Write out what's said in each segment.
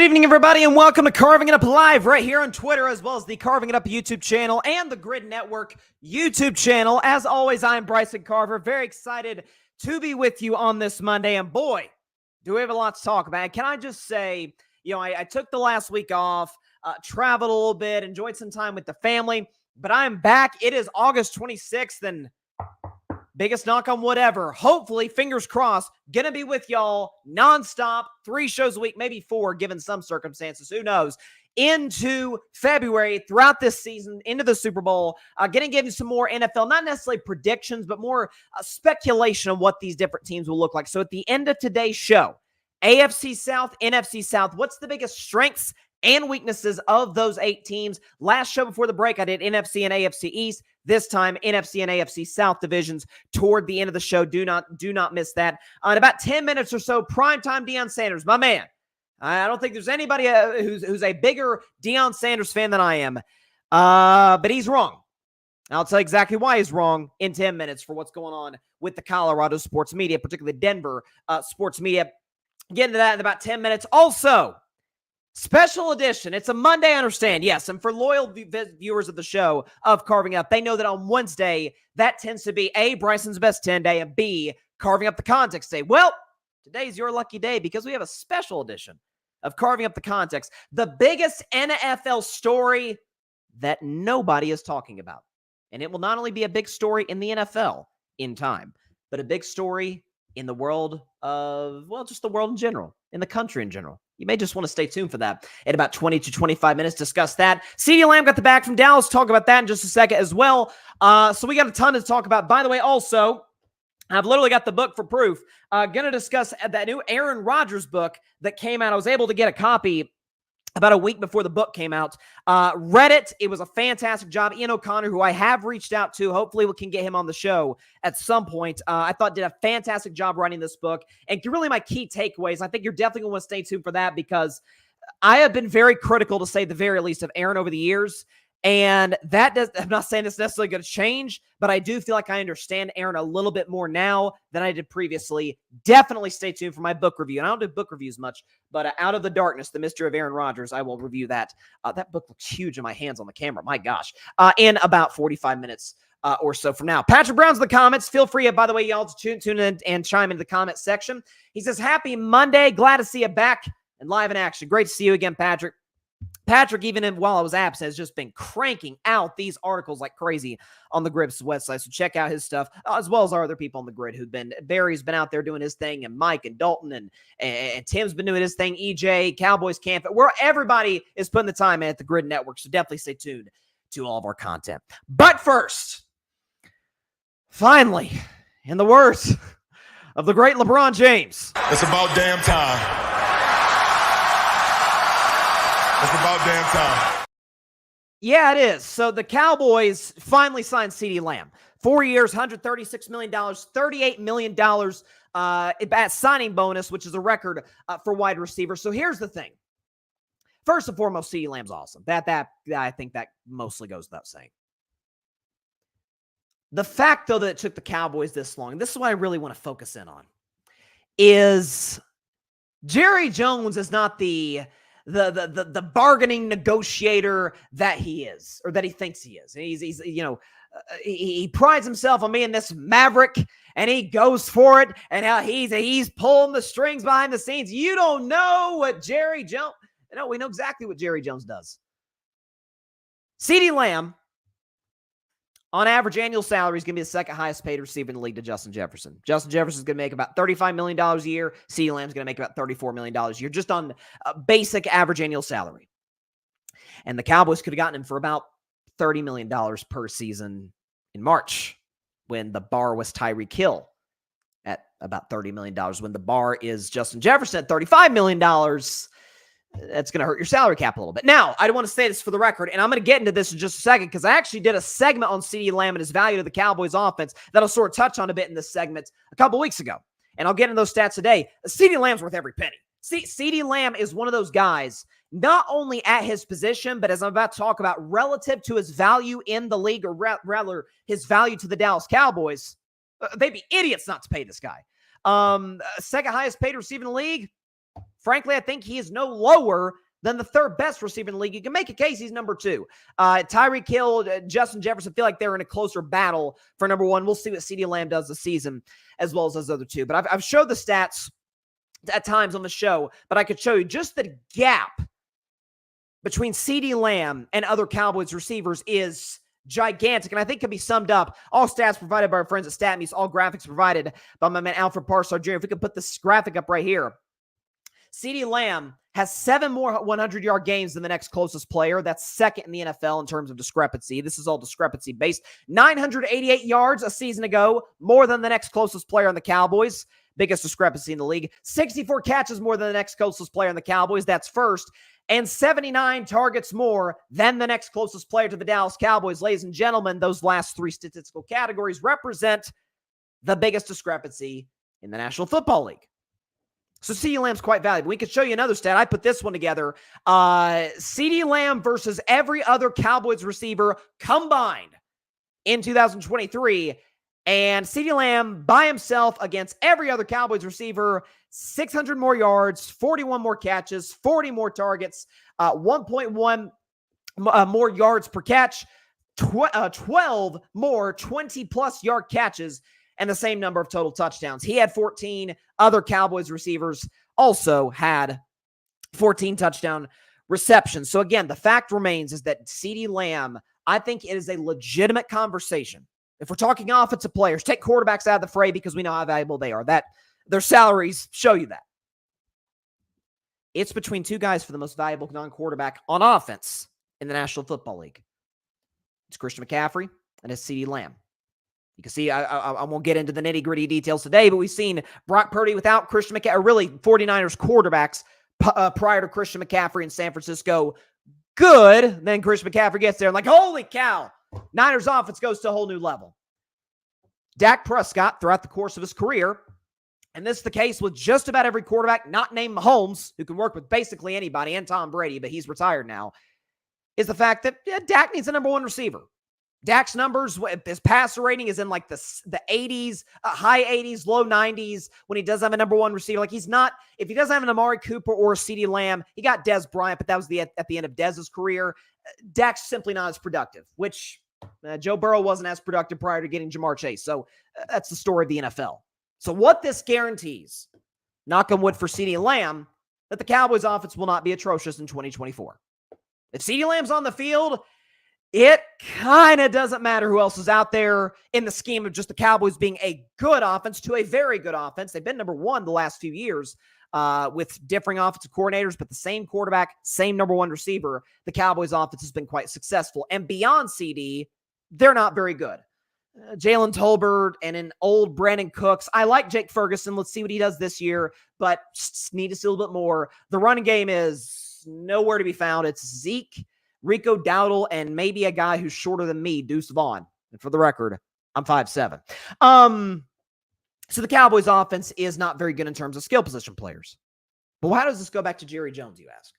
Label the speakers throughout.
Speaker 1: evening, everybody, and welcome to Carving It Up Live right here on Twitter, as well as the Carving It Up YouTube channel and the Grid Network YouTube channel. As always, I'm Bryson Carver. Very excited to be with you on this Monday, and boy, do we have a lot to talk about. Can I just say, I took the last week off, traveled a little bit, enjoyed some time with the family, but I'm back. It is August 26th, and biggest knock on whatever. Hopefully, fingers crossed, gonna be with y'all nonstop, 3 shows a week, maybe 4, given some circumstances. Who knows? Into February, throughout this season, into the Super Bowl, gonna give you some more NFL, not necessarily predictions, but more speculation on what these different teams will look like. So at the end of today's show, AFC South, NFC South, what's the biggest strengths and weaknesses of those 8 teams? Last show before the break, I did NFC and AFC East. This time, NFC and AFC South divisions toward the end of the show. Do not miss that. In about 10 minutes or so, primetime Deion Sanders, my man. I don't think there's anybody who's a bigger Deion Sanders fan than I am. But he's wrong. I'll tell you exactly why he's wrong in 10 minutes for what's going on with the Colorado sports media, particularly Denver sports media. Get into that in about 10 minutes. Also, special edition. It's a Monday, I understand. Yes, and for loyal viewers of the show of Carving Up, they know that on Wednesday, that tends to be A, Bryson's Best 10 day, and B, Carving Up the Context day. Well, today's your lucky day because we have a special edition of Carving Up the Context, the biggest NFL story that nobody is talking about. And it will not only be a big story in the NFL in time, but a big story in the world of, well, just the world in general, in the country in general. You may just want to stay tuned for that. In about 20 to 25 minutes, discuss that. CeeDee Lamb got the back from Dallas. Talk about that in just a second as well. So we got a ton to talk about. By the way, also, I've literally got the book for proof. Going to discuss that new Aaron Rodgers book that came out. I was able to get a copy about a week before the book came out. Read it. It was a fantastic job. Ian O'Connor, who I have reached out to, hopefully we can get him on the show at some point. I thought did a fantastic job writing this book. And really my key takeaways, I think you're definitely going to want to stay tuned for that because I have been very critical, to say the very least, of Aaron over the years. And I'm not saying it's necessarily going to change, but I do feel like I understand Aaron a little bit more now than I did previously. Definitely stay tuned for my book review. And I don't do book reviews much, but Out of the Darkness, The Mystery of Aaron Rodgers, I will review that. That book looks huge in my hands on the camera. My gosh. In about 45 minutes or so from now. Patrick Brown's in the comments. Feel free, by the way, y'all, to tune in and chime into the comment section. He says, happy Monday. Glad to see you back and live in action. Great to see you again, Patrick. Patrick, even while I was absent, has just been cranking out these articles like crazy on the Grid's website. So check out his stuff, as well as our other people on the Grid Barry's been out there doing his thing, and Mike and Dalton and Tim's been doing his thing, EJ, Cowboys Camp, where everybody is putting the time in at the Grid Network. So definitely stay tuned to all of our content. But first, finally, in the words of the great LeBron James,
Speaker 2: it's about damn time. It's about damn time.
Speaker 1: Yeah, it is. So the Cowboys finally signed CeeDee Lamb. 4 years, $136 million, $38 million at signing bonus, which is a record for wide receivers. So here's the thing. First and foremost, CeeDee Lamb's awesome. That I think that mostly goes without saying. The fact, though, that it took the Cowboys this long, and this is what I really want to focus in on, is Jerry Jones is not the bargaining negotiator that he is, or that he thinks he is. He's he prides himself on being this maverick, and he goes for it, and how he's pulling the strings behind the scenes. You don't know what Jerry Jones. No, we know exactly what Jerry Jones does. CeeDee Lamb, on average annual salary, is going to be the second highest paid receiver in the league to Justin Jefferson. Justin Jefferson is going to make about $35 million a year. CeeDee Lamb is going to make about $34 million a year, just on a basic average annual salary. And the Cowboys could have gotten him for about $30 million per season in March, when the bar was Tyreek Hill at about $30 million. When the bar is Justin Jefferson at $35 million, that's going to hurt your salary cap a little bit. Now, I want to say this for the record, and I'm going to get into this in just a second, because I actually did a segment on CeeDee Lamb and his value to the Cowboys offense that I'll sort of touch on a bit in this segment a couple weeks ago. And I'll get into those stats today. CeeDee Lamb's worth every penny. CeeDee Lamb is one of those guys, not only at his position, but as I'm about to talk about, relative to his value in the league, or rather his value to the Dallas Cowboys. They'd be idiots not to pay this guy. Second highest paid receiver in the league, Frankly, I think he is no lower than the third best receiver in the league. You can make a case he's number 2. Tyreek Hill, Justin Jefferson feel like they're in a closer battle for number 1. We'll see what CeeDee Lamb does this season as well as those other 2. But I've showed the stats at times on the show, but I could show you just the gap between CeeDee Lamb and other Cowboys receivers is gigantic, and I think can be summed up. All stats provided by our friends at StatMuse, all graphics provided by my man Alfred Parsard Jr. If we could put this graphic up right here. CeeDee Lamb has 7 more 100-yard games than the next closest player. That's second in the NFL in terms of discrepancy. This is all discrepancy based. 988 yards a season ago, more than the next closest player on the Cowboys. Biggest discrepancy in the league. 64 catches more than the next closest player on the Cowboys. That's first. And 79 targets more than the next closest player to the Dallas Cowboys. Ladies and gentlemen, those last 3 statistical categories represent the biggest discrepancy in the National Football League. So CeeDee Lamb's quite valuable. We could show you another stat. I put this one together. CeeDee Lamb versus every other Cowboys receiver combined in 2023. And CeeDee Lamb by himself against every other Cowboys receiver, 600 more yards, 41 more catches, 40 more targets, 1.1 more yards per catch, 12 more 20-plus yard catches, and the same number of total touchdowns. He had 14. Other Cowboys receivers also had 14 touchdown receptions. So again, the fact remains is that CeeDee Lamb, I think it is a legitimate conversation. If we're talking offensive players, take quarterbacks out of the fray because we know how valuable they are. That their salaries show you that. It's between 2 guys for the most valuable non-quarterback on offense in the National Football League. It's Christian McCaffrey and it's CeeDee Lamb. You can see, I won't get into the nitty-gritty details today, but we've seen Brock Purdy without Christian McCaffrey, or really 49ers quarterbacks prior to Christian McCaffrey in San Francisco. Good. Then Christian McCaffrey gets there and like, holy cow, Niners offense goes to a whole new level. Dak Prescott, throughout the course of his career, and this is the case with just about every quarterback not named Mahomes, who can work with basically anybody, and Tom Brady, but he's retired now, is the fact that Dak needs a number 1 receiver. Dak's numbers, his passer rating is in like the 80s, high 80s, low 90s when he does have a number 1 receiver. Like he's not, if he doesn't have an Amari Cooper or a CeeDee Lamb, he got Dez Bryant, but that was at the end of Dez's career. Dak's simply not as productive, which Joe Burrow wasn't as productive prior to getting Jamar Chase. So that's the story of the NFL. So what this guarantees, knock on wood for CeeDee Lamb, that the Cowboys offense will not be atrocious in 2024. If CeeDee Lamb's on the field, it kind of doesn't matter who else is out there in the scheme of just the Cowboys being a good offense to a very good offense. They've been number 1 the last few years with differing offensive coordinators, but the same quarterback, same number 1 receiver. The Cowboys offense has been quite successful. And beyond CD, they're not very good. Jalen Tolbert and an old Brandon Cooks. I like Jake Ferguson. Let's see what he does this year, but need to see a little bit more. The running game is nowhere to be found. It's Zeke, Rico Dowdle, and maybe a guy who's shorter than me, Deuce Vaughn. And for the record, I'm 5'7". So the Cowboys offense is not very good in terms of skill position players. But how does this go back to Jerry Jones, you ask?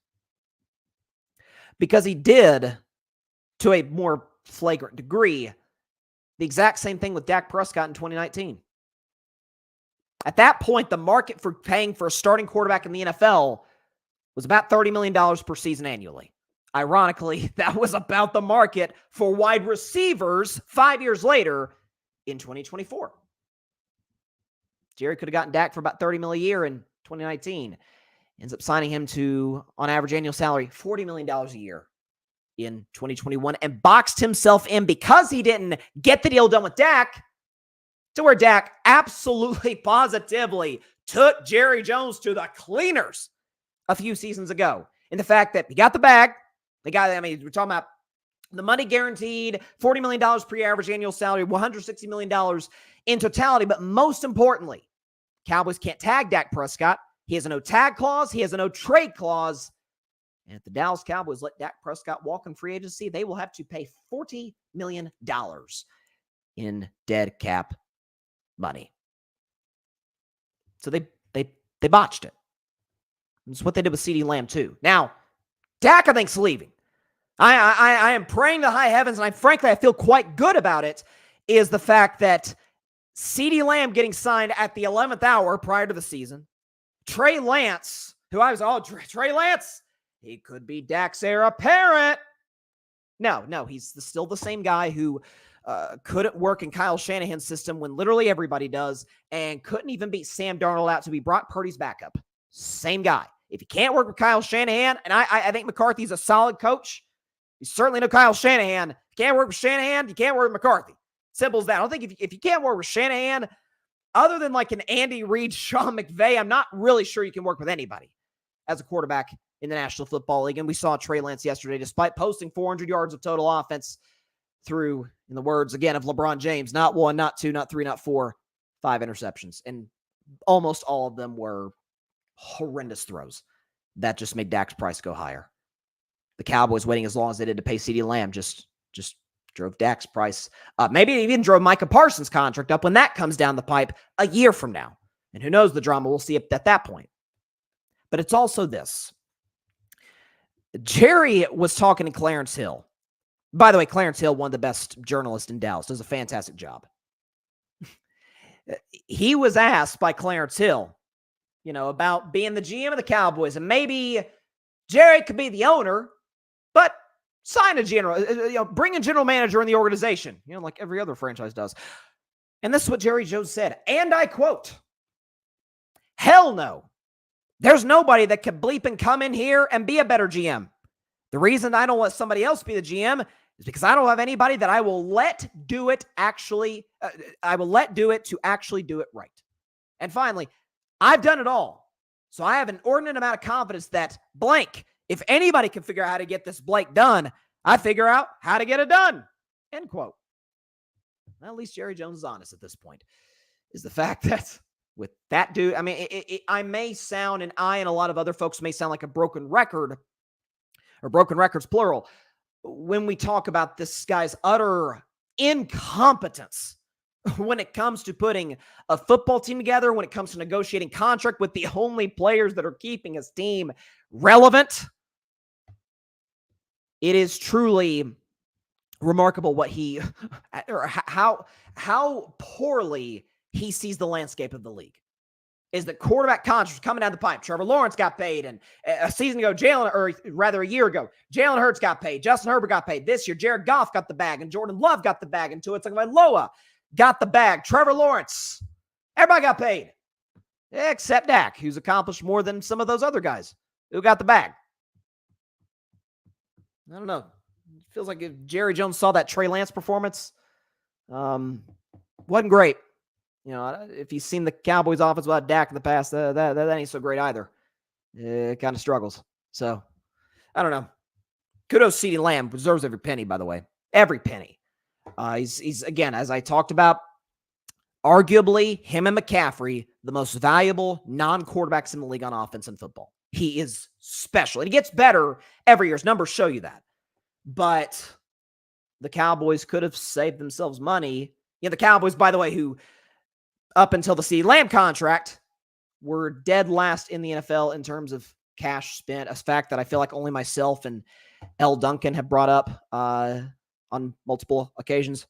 Speaker 1: Because he did, to a more flagrant degree, the exact same thing with Dak Prescott in 2019. At that point, the market for paying for a starting quarterback in the NFL was about $30 million per season annually. Ironically, that was about the market for wide receivers 5 years later in 2024. Jerry could have gotten Dak for about $30 million a year in 2019. Ends up signing him to, on average annual salary, $40 million a year in 2021 and boxed himself in because he didn't get the deal done with Dak to where Dak absolutely positively took Jerry Jones to the cleaners a few seasons ago. In the fact that he got the bag, we're talking about the money guaranteed, $40 million per year average annual salary, $160 million in totality. But most importantly, Cowboys can't tag Dak Prescott. He has a no tag clause. He has a no trade clause. And if the Dallas Cowboys let Dak Prescott walk in free agency, they will have to pay $40 million in dead cap money. So they botched it. That's what they did with CeeDee Lamb too. Now, Dak, I think, is leaving. I am praying to high heavens, and I feel quite good about it, is the fact that CeeDee Lamb getting signed at the 11th hour prior to the season, Trey Lance who I was, Trey Lance, he could be Dak's heir apparent. No, he's still the same guy who couldn't work in Kyle Shanahan's system when literally everybody does, and couldn't even beat Sam Darnold out to be Brock Purdy's backup. Same guy. If you can't work with Kyle Shanahan, and I think McCarthy's a solid coach, you certainly know Kyle Shanahan. You can't work with Shanahan, you can't work with McCarthy. Simple as that. I don't think if you can't work with Shanahan, other than like an Andy Reid, Sean McVay, I'm not really sure you can work with anybody as a quarterback in the National Football League. And we saw Trey Lance yesterday, despite posting 400 yards of total offense, through, in the words again of LeBron James, not 1, not 2, not 3, not 4, 5 interceptions. And almost all of them were horrendous throws that just made Dak's price go higher. The Cowboys waiting as long as they did to pay CeeDee Lamb just drove Dak's price up. Maybe it even drove Micah Parsons' contract up when that comes down the pipe a year from now. And who knows the drama, we'll see at that point. But it's also this. Jerry was talking to Clarence Hill. By the way, Clarence Hill, one of the best journalists in Dallas, does a fantastic job. He was asked by Clarence Hill, about being the GM of the Cowboys, and maybe Jerry could be the owner, but sign a general, bring a general manager in the organization, like every other franchise does. And this is what Jerry Jones said, and I quote, "Hell no. There's nobody that could bleep and come in here and be a better GM. The reason I don't let somebody else be the GM is because I don't have anybody that I will let do it to actually do it right. And finally, I've done it all. So I have an inordinate amount of confidence that blank, if anybody can figure out how to get this blank done, I figure out how to get it done." End quote. Well, at least Jerry Jones is honest at this point, is the fact that with that dude, I mean, I may sound, and I and a lot of other folks may sound like a broken record, or broken records plural, when we talk about this guy's utter incompetence when it comes to putting a football team together, when it comes to negotiating contract with the only players that are keeping his team relevant. It is truly remarkable what he, or how poorly he sees the landscape of the league. Is that quarterback contracts coming down the pipe? Trevor Lawrence got paid, and a season ago, a year ago, Jalen Hurts got paid. Justin Herbert got paid. This year, Jared Goff got the bag, and Jordan Love got the bag, and Tua Tagovailoa got the bag. Trevor Lawrence, everybody got paid, except Dak, who's accomplished more than some of those other guys who got the bag. I don't know. It feels like if Jerry Jones saw that Trey Lance performance, wasn't great. If you've seen the Cowboys offense without Dak in the past, that ain't so great either. It kind of struggles. So, I don't know. Kudos CeeDee Lamb. Deserves every penny, by the way. Every penny. He's again, as I talked about, arguably, him and McCaffrey, the most valuable non-quarterbacks in the league on offense in football. He is special. And he gets better every year. His numbers show you that. But the Cowboys could have saved themselves money. The Cowboys, by the way, who up until the CeeDee Lamb contract were dead last in the NFL in terms of cash spent, a fact that I feel like only myself and L. Duncan have brought up on multiple occasions.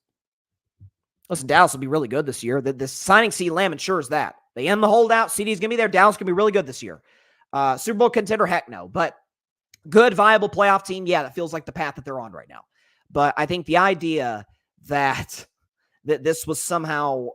Speaker 1: Listen, Dallas will be really good this year. The signing CeeDee Lamb ensures that. They end the holdout. CeeDee's going to be there. Dallas is going to be really good this year. Super Bowl contender, heck no. But good, viable playoff team, yeah, that feels like the path that they're on right now. But I think the idea that this was somehow,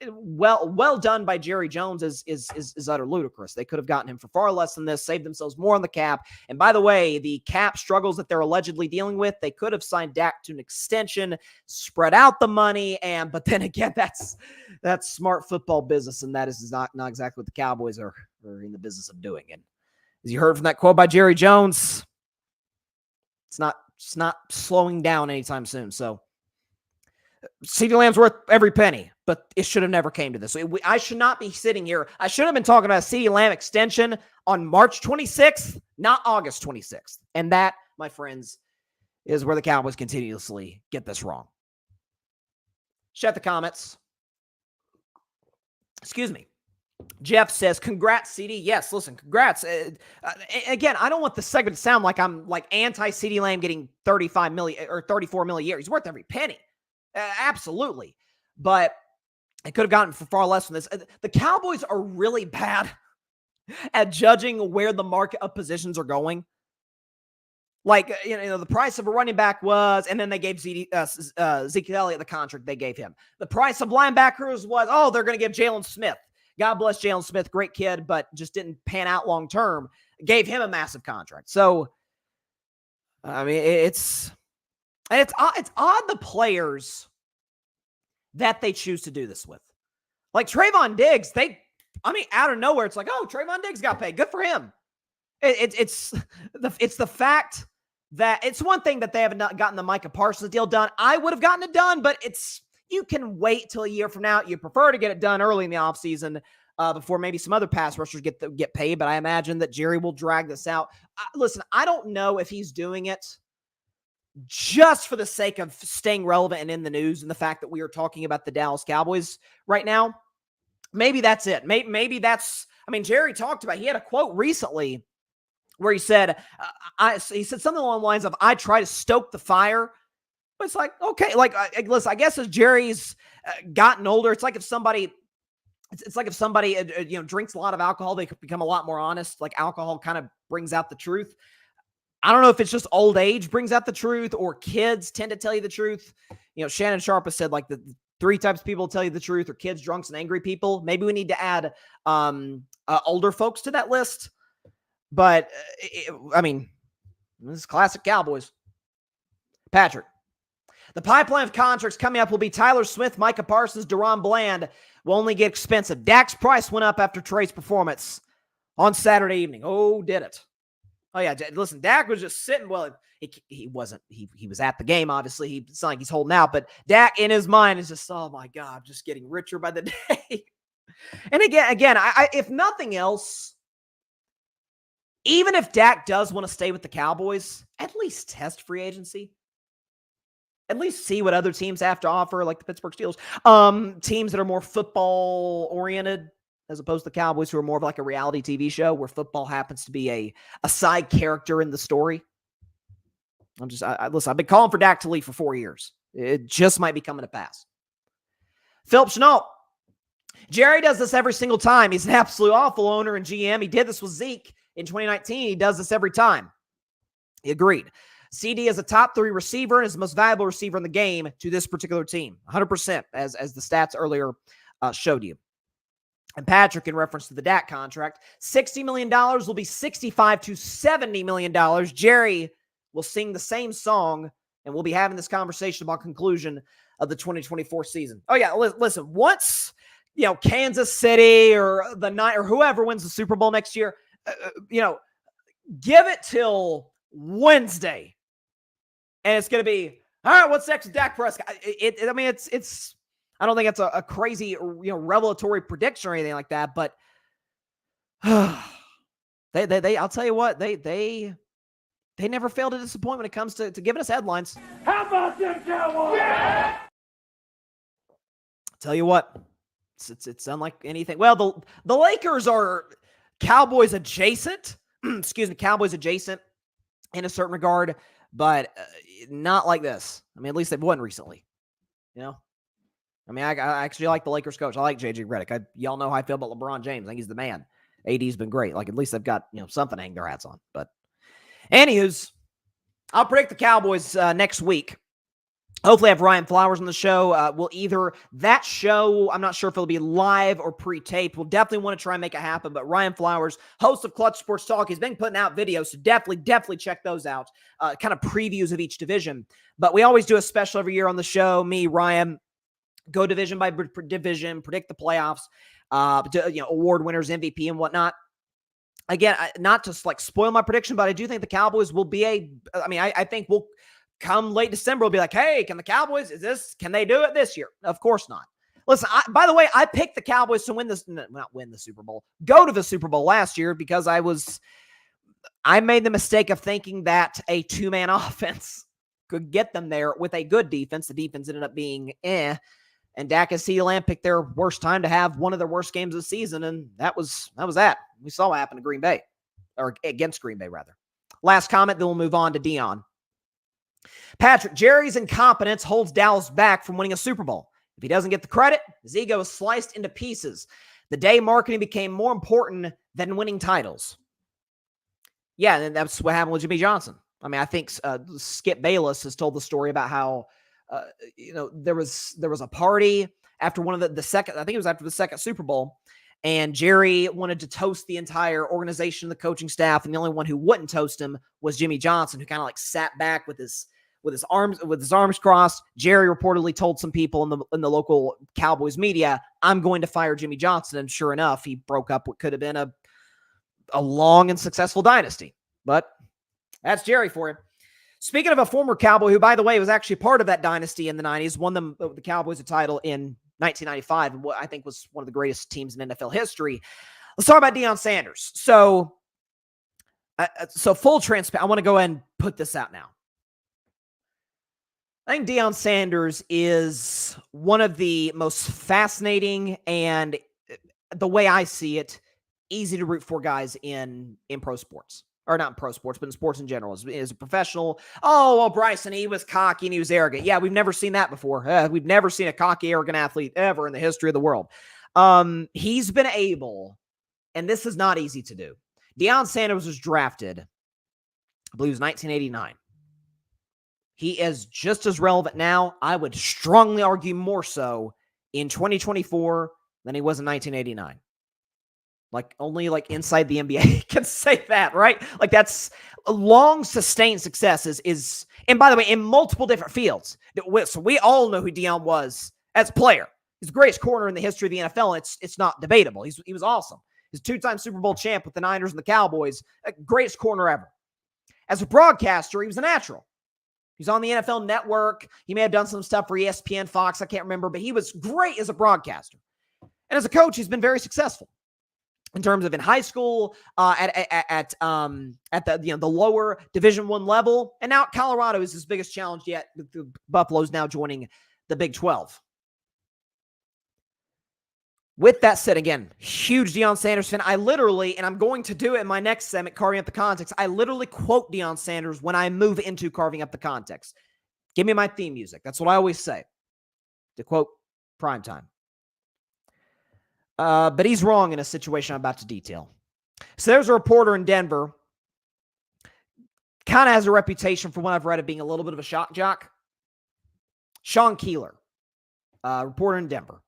Speaker 1: well done by Jerry Jones is utter ludicrous. They could have gotten him for far less than this, saved themselves more on the cap. And by the way, the cap struggles that they're allegedly dealing with, they could have signed Dak to an extension, spread out the money, but then again, that's smart football business, and that is not exactly what the Cowboys are in the business of doing. And as you heard from that quote by Jerry Jones, it's not slowing down anytime soon. So CeeDee Lamb's worth every penny, but it should have never came to this. I should not be sitting here. I should have been talking about a CeeDee Lamb extension on March 26th, not August 26th. And that, my friends, is where the Cowboys continuously get this wrong. Check the comments. Excuse me. Jeff says, congrats, CeeDee. Yes, listen, congrats. Again, I don't want the segment to sound like I'm like anti-CeeDee Lamb getting $35 million or $34 million a year. He's worth every penny. Absolutely. But it could have gotten for far less than this. The Cowboys are really bad at judging where the market of positions are going. Like, the price of a running back was, and then they gave Zeke Elliott the contract they gave him. The price of linebackers was, they're going to give Jalen Smith. God bless Jalen Smith, great kid, but just didn't pan out long term. Gave him a massive contract. So, I mean, it's odd the players that they choose to do this with. Like Trayvon Diggs, out of nowhere, it's like, Trayvon Diggs got paid. Good for him. It's the fact that it's one thing that they haven't gotten the Micah Parsons deal done. I would have gotten it done, but you can wait till a year from now. You prefer to get it done early in the offseason before maybe some other pass rushers get paid, but I imagine that Jerry will drag this out. Listen, I don't know if he's doing it just for the sake of staying relevant and in the news and the fact that we are talking about the Dallas Cowboys right now. Maybe that's it. Maybe that's, Jerry talked about, he had a quote recently where he said, he said something along the lines of, I try to stoke the fire. But it's like, okay, listen, I guess as Jerry's gotten older, it's like if somebody drinks a lot of alcohol, they could become a lot more honest. Like alcohol kind of brings out the truth. I don't know if it's just old age brings out the truth or kids tend to tell you the truth. Shannon Sharp has said like the 3 types of people tell you the truth are kids, drunks, and angry people. Maybe we need to add older folks to that list. But, this is classic Cowboys. Patrick, the pipeline of contracts coming up will be Tyler Smith, Micah Parsons, Deron Bland will only get expensive. Dak's price went up after Trey's performance on Saturday evening. Oh, did it? Oh, yeah. Listen, Dak was just sitting. Well, he wasn't. He was at the game, obviously. It's not like he's holding out. But Dak, in his mind, is just, oh, my God, just getting richer by the day. And again, I if nothing else, even if Dak does want to stay with the Cowboys, at least test free agency. At least see what other teams have to offer, like the Pittsburgh Steelers. Teams that are more football-oriented as opposed to the Cowboys, who are more of like a reality TV show where football happens to be a side character in the story. Listen, I've been calling for Dak to leave for 4 years. It just might be coming to pass. Philip Chenault. Jerry does this every single time. He's an absolute awful owner and GM. He did this with Zeke in 2019. He does this every time. He agreed. CD is a top 3 receiver and is the most valuable receiver in the game to this particular team. 100%, as the stats earlier showed you. And Patrick, in reference to the Dak contract, $60 million will be $65 to $70 million. Jerry will sing the same song, and we'll be having this conversation about conclusion of the 2024 season. Oh, yeah, listen, once, Kansas City or the Niners or whoever wins the Super Bowl next year, give it till Wednesday. And it's going to be, all right, what's next with Dak Prescott? It's I don't think it's a crazy, revelatory prediction or anything like that, but they I'll tell you what, they never fail to disappoint when it comes to giving us headlines.
Speaker 3: How about them Cowboys? Yeah!
Speaker 1: Tell you what, it's unlike anything. Well, the Lakers are Cowboys adjacent. Excuse me, Cowboys adjacent in a certain regard, but not like this. At least they've won recently. I actually like the Lakers coach. I like JJ Redick. Y'all know how I feel about LeBron James. I think he's the man. AD's been great. At least they've got, something to hang their hats on. But anywho's, I'll predict the Cowboys next week. Hopefully I have Ryan Flowers on the show. We'll either that show, I'm not sure if it'll be live or pre-taped. We'll definitely want to try and make it happen. But Ryan Flowers, host of Clutch Sports Talk, he's been putting out videos, so definitely check those out. Kind of previews of each division. But we always do a special every year on the show. Me, Ryan, go division by division, predict the playoffs, award winners, MVP, and whatnot. Again, not to spoil my prediction, but I do think the Cowboys will be I think we'll come late December, we'll be like, hey, can the Cowboys, can they do it this year? Of course not. Listen, by the way, I picked the Cowboys to not win the Super Bowl, go to the Super Bowl last year because I made the mistake of thinking that a 2-man offense could get them there with a good defense. The defense ended up being and Dak and CeeDee Lamb picked their worst time to have one of their worst games of the season, and that was that. We saw what happened to Green Bay, or against Green Bay, rather. Last comment, then we'll move on to Deion. Patrick, Jerry's incompetence holds Dallas back from winning a Super Bowl. If he doesn't get the credit, his ego is sliced into pieces. The day marketing became more important than winning titles. Yeah, and that's what happened with Jimmy Johnson. I mean, I think Skip Bayless has told the story about how, there was a party after one of the second, I think it was after the second Super Bowl, and Jerry wanted to toast the entire organization, the coaching staff, and the only one who wouldn't toast him was Jimmy Johnson, who kind of like sat back with his arms crossed. Jerry reportedly told some people in the local Cowboys media, "I'm going to fire Jimmy Johnson," and sure enough, he broke up what could have been a long and successful dynasty. But that's Jerry for you. Speaking of a former Cowboy who, by the way, was actually part of that dynasty in the 90s, won the Cowboys a title in 1995, and what I think was one of the greatest teams in NFL history. Let's talk about Deion Sanders. So full transparency, I want to go ahead and put this out now. I think Deion Sanders is one of the most fascinating and, the way I see it, easy to root for guys in pro sports. Or not in pro sports, but in sports in general. As a professional, oh, well, Bryson, he was cocky and he was arrogant. Yeah, we've never seen that before. We've never seen a cocky, arrogant athlete ever in the history of the world. He's been able, and this is not easy to do. Deion Sanders was drafted, I believe it was 1989. He is just as relevant now. I would strongly argue more so in 2024 than he was in 1989. Like, only like inside the NBA can say that, right? Like, that's a long sustained success is, and by the way, in multiple different fields. So we all know who Deion was as a player. He's the greatest corner in the history of the NFL, and it's not debatable. He was awesome. He's a two-time Super Bowl champ with the Niners and the Cowboys. Greatest corner ever. As a broadcaster, he was a natural. He's on the NFL Network. He may have done some stuff for ESPN, Fox, I can't remember, but he was great as a broadcaster. And as a coach, he's been very successful. In terms of in high school, at the lower Division I level, and now Colorado is his biggest challenge yet. The Buffalo's now joining the Big 12. With that said, again, huge Deion Sanders fan. I literally, and I'm going to do it in my next segment, Carving Up the Context, I literally quote Deion Sanders when I move into Carving Up the Context. Give me my theme music. That's what I always say. To quote Primetime. But he's wrong in a situation I'm about to detail. So there's a reporter in Denver, kind of has a reputation, from what I've read, of being a little bit of a shock jock. Sean Keeler, reporter in Denver.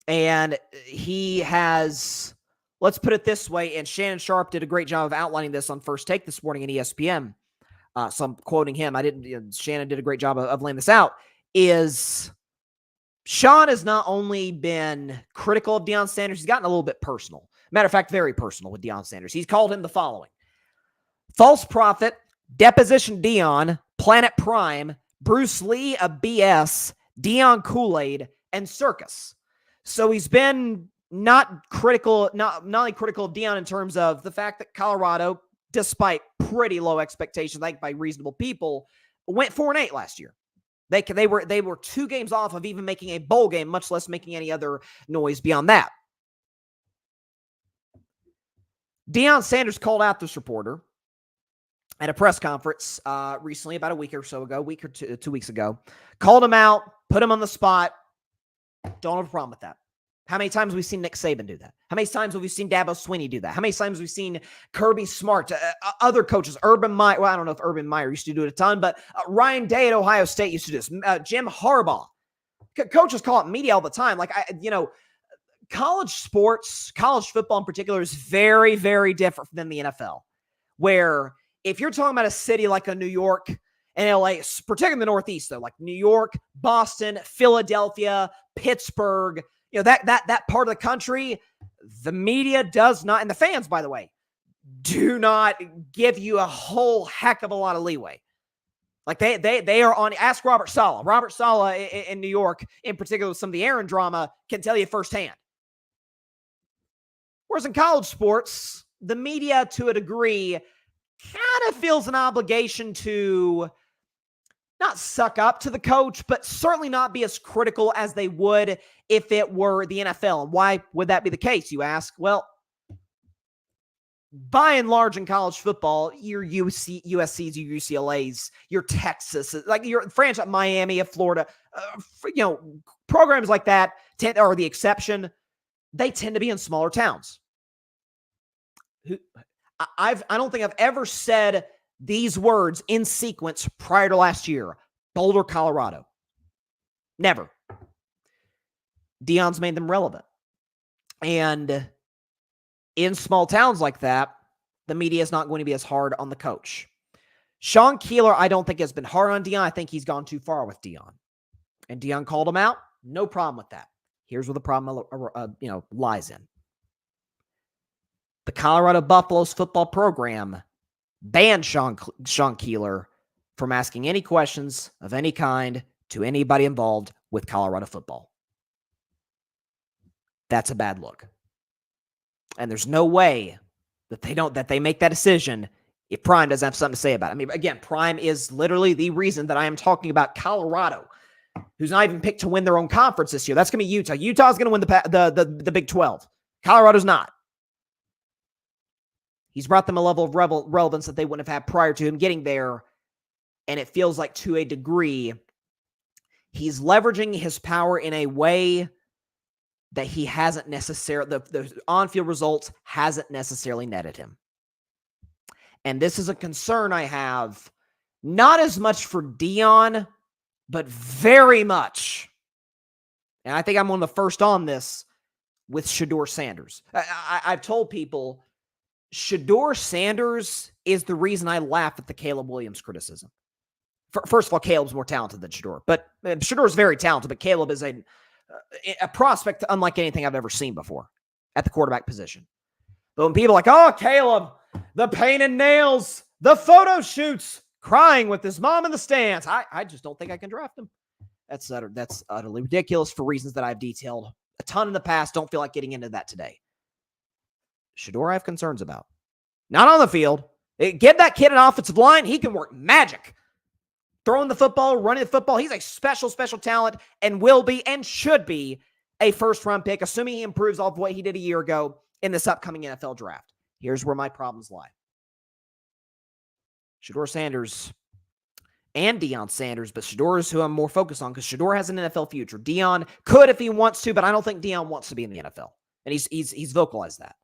Speaker 1: And he has, let's put it this way, and Shannon Sharp did a great job of outlining this on First Take this morning in ESPN. So I'm quoting him. Shannon did a great job of laying this out. Sean has not only been critical of Deion Sanders, he's gotten a little bit personal. Matter of fact, very personal with Deion Sanders. He's called him the following: false prophet, deposition Deion, Planet Prime, Bruce Lee of BS, Deion Kool-Aid, and circus. So he's been not only critical of Deion in terms of the fact that Colorado, despite pretty low expectations, like by reasonable people, went 4-8 last year. They were 2 games off of even making a bowl game, much less making any other noise beyond that. Deion Sanders called out this reporter at a press conference recently, about a week or 2 weeks ago. Called him out, put him on the spot. Don't have a problem with that. How many times have we seen Nick Saban do that? How many times have we seen Dabo Swinney do that? How many times have we seen Kirby Smart, other coaches, Urban Meyer? Well, I don't know if Urban Meyer used to do it a ton, but Ryan Day at Ohio State used to do this. Jim Harbaugh. Coaches call it media all the time. College sports, college football in particular, is very, very different than the NFL, where if you're talking about a city like a New York and LA, particularly in the Northeast, though, like New York, Boston, Philadelphia, Pittsburgh, that part of the country, the media does not, and the fans, by the way, do not give you a whole heck of a lot of leeway. Like they are on. Ask Robert Saleh. Robert Saleh in New York, in particular, with some of the Aaron drama, can tell you firsthand. Whereas in college sports, the media, to a degree, kind of feels an obligation to not suck up to the coach, but certainly not be as critical as they would if it were the NFL. And why would that be the case, you ask? Well, by and large in college football, your USC's, your UCLA's, your Texas, like your franchise, Miami of Florida, programs like that are the exception. They tend to be in smaller towns. I don't think I've ever said these words in sequence prior to last year. Boulder, Colorado. Never. Deion's made them relevant. And in small towns like that, the media is not going to be as hard on the coach. Sean Keeler, I don't think has been hard on Deion. I think he's gone too far with Deion. And Deion called him out. No problem with that. Here's where the problem lies in. The Colorado Buffaloes football program banned Sean Keeler from asking any questions of any kind to anybody involved with Colorado football. That's a bad look. And there's no way that they make that decision if Prime doesn't have something to say about it. I mean, again, Prime is literally the reason that I am talking about Colorado, who's not even picked to win their own conference this year. That's going to be Utah. Utah's going to win the Big 12. Colorado's not. He's brought them a level of relevance that they wouldn't have had prior to him getting there. And it feels like, to a degree, he's leveraging his power in a way that he hasn't necessarily, the on-field results hasn't necessarily netted him. And this is a concern I have, not as much for Deion, but very much, and I think I'm one of the first on this, with Shedeur Sanders. I've told people, Shedeur Sanders is the reason I laugh at the Caleb Williams criticism. First of all, Caleb's more talented than Shedeur, but Shedeur is very talented, but Caleb is a prospect unlike anything I've ever seen before at the quarterback position. But when people are like, oh, Caleb, the pain and nails, the photo shoots, crying with his mom in the stands, I just don't think I can draft him. That's utterly ridiculous for reasons that I've detailed a ton in the past. Don't feel like getting into that today. Shedeur I have concerns about. Not on the field. Give that kid an offensive line. He can work magic. Throwing the football, running the football. He's a special, special talent and will be and should be a first-round pick, assuming he improves off what he did a year ago in this upcoming NFL draft. Here's where my problems lie. Shedeur Sanders and Deion Sanders, but Shedeur is who I'm more focused on because Shedeur has an NFL future. Deion could if he wants to, but I don't think Deion wants to be in the NFL. And he's vocalized that.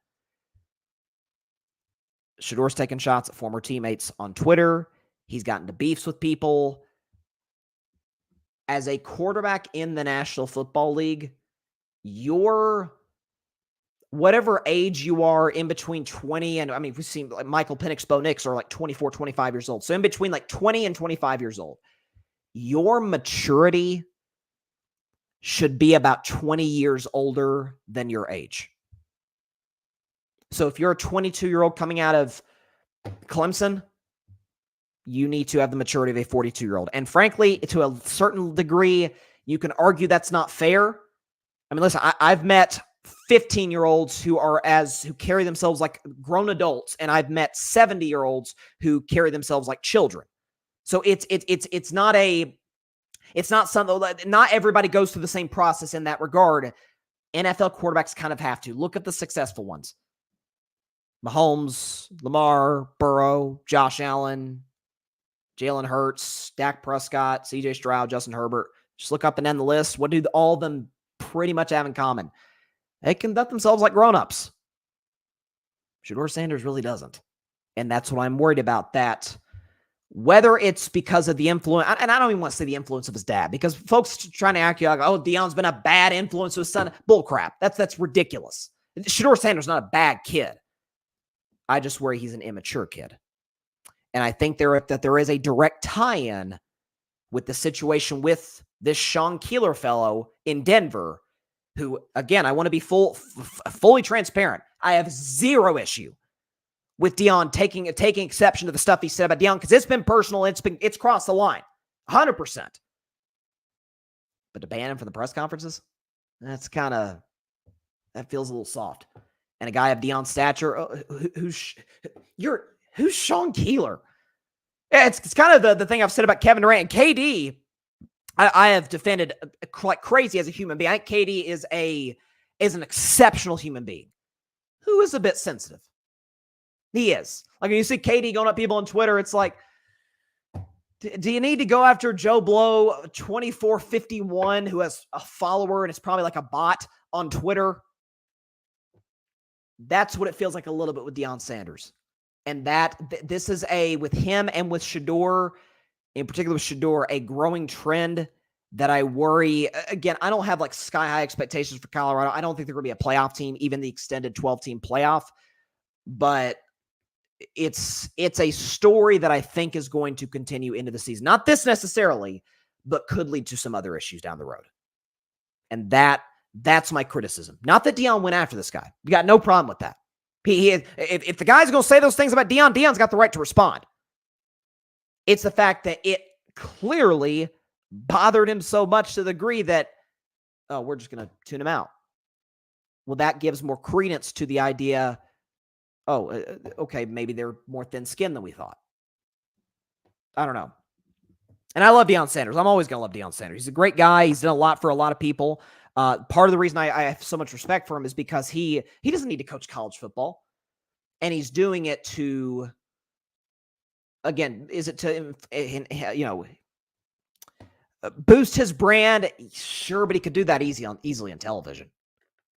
Speaker 1: Shedeur's taken shots at former teammates on Twitter. He's gotten to beefs with people. As a quarterback in the National Football League, you're whatever age you are in between 20 and, I mean, we've seen like Michael Penix, Bo Nix are like 24, 25 years old. So in between like 20 and 25 years old, your maturity should be about 20 years older than your age. So if you're a 22-year-old coming out of Clemson, you need to have the maturity of a 42-year-old. And frankly, to a certain degree, you can argue that's not fair. I mean, listen, I've met 15-year-olds who carry themselves like grown adults, and I've met 70-year-olds who carry themselves like children. So it's not something, not everybody goes through the same process in that regard. NFL quarterbacks kind of have to. Look at the successful ones. Mahomes, Lamar, Burrow, Josh Allen, Jalen Hurts, Dak Prescott, CJ Stroud, Justin Herbert. Just look up and end the list. What do all of them pretty much have in common? They conduct themselves like grown-ups. Shedeur Sanders really doesn't. And that's what I'm worried about, that whether it's because of the influence, and I don't even want to say the influence of his dad, because folks trying to act like, oh, Deion's been a bad influence to his son. Bullcrap. That's ridiculous. Shedeur Sanders is not a bad kid. I just worry he's an immature kid. And I think that there is a direct tie-in with the situation with this Sean Keeler fellow in Denver, who, again, I want to be fully transparent. I have zero issue with Deion taking exception to the stuff he said about Deion, because it's been personal. It's crossed the line, 100%. But to ban him from the press conferences, that feels a little soft. And a guy of Deion's stature, who's Sean Keeler? Yeah, it's kind of the thing I've said about Kevin Durant and KD. I have defended like crazy as a human being. I think KD is an exceptional human being who is a bit sensitive. He is. Like when you see KD going up people on Twitter, it's like, do you need to go after Joe Blow 2451 who has a follower and it's probably like a bot on Twitter? That's what it feels like a little bit with Deion Sanders. And this is with him and with Shador, in particular with Shador, a growing trend that I worry. Again, I don't have like sky high expectations for Colorado. I don't think they're going to be a playoff team, even the extended 12-team playoff. But it's a story that I think is going to continue into the season. Not this necessarily, but could lead to some other issues down the road. And that's my criticism. Not that Deion went after this guy. We got no problem with that. If the guy's going to say those things about Deion, Deion's got the right to respond. It's the fact that it clearly bothered him so much to the degree that, oh, we're just going to tune him out. Well, that gives more credence to the idea, okay, maybe they're more thin-skinned than we thought. I don't know. And I love Deion Sanders. I'm always going to love Deion Sanders. He's a great guy. He's done a lot for a lot of people. Part of the reason I have so much respect for him is because he doesn't need to coach college football. And he's doing it to, again, is it to, boost his brand? Sure, but he could do that easily on television.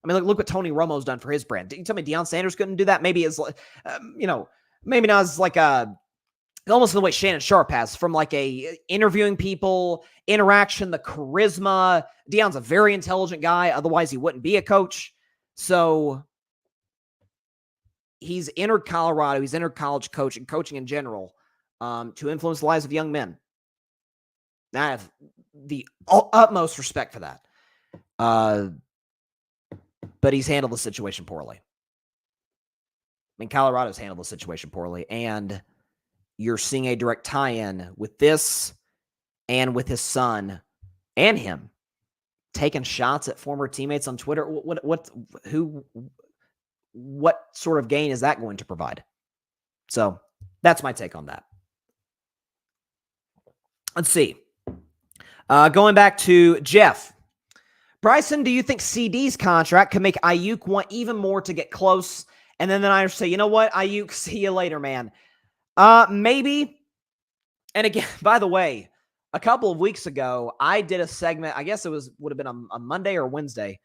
Speaker 1: I mean, look what Tony Romo's done for his brand. Did you tell me Deion Sanders couldn't do that? Maybe it's maybe not as like almost the way Shannon Sharp has, from like a interviewing people, interaction, the charisma. Deion's a very intelligent guy. Otherwise, he wouldn't be a coach. So he's entered Colorado. He's entered college coaching in general, to influence the lives of young men. I have the utmost respect for that. But he's handled the situation poorly. I mean, Colorado's handled the situation poorly, and you're seeing a direct tie-in with this and with his son and him taking shots at former teammates on Twitter. What sort of gain is that going to provide? So that's my take on that. Let's see. Going back to Jeff. Bryson, do you think CD's contract can make Ayuk want even more to get close? And then the Niners say, you know what, Ayuk, see you later, man. Maybe. And again, by the way, a couple of weeks ago, I did a segment, I guess it would have been a Monday or Wednesday,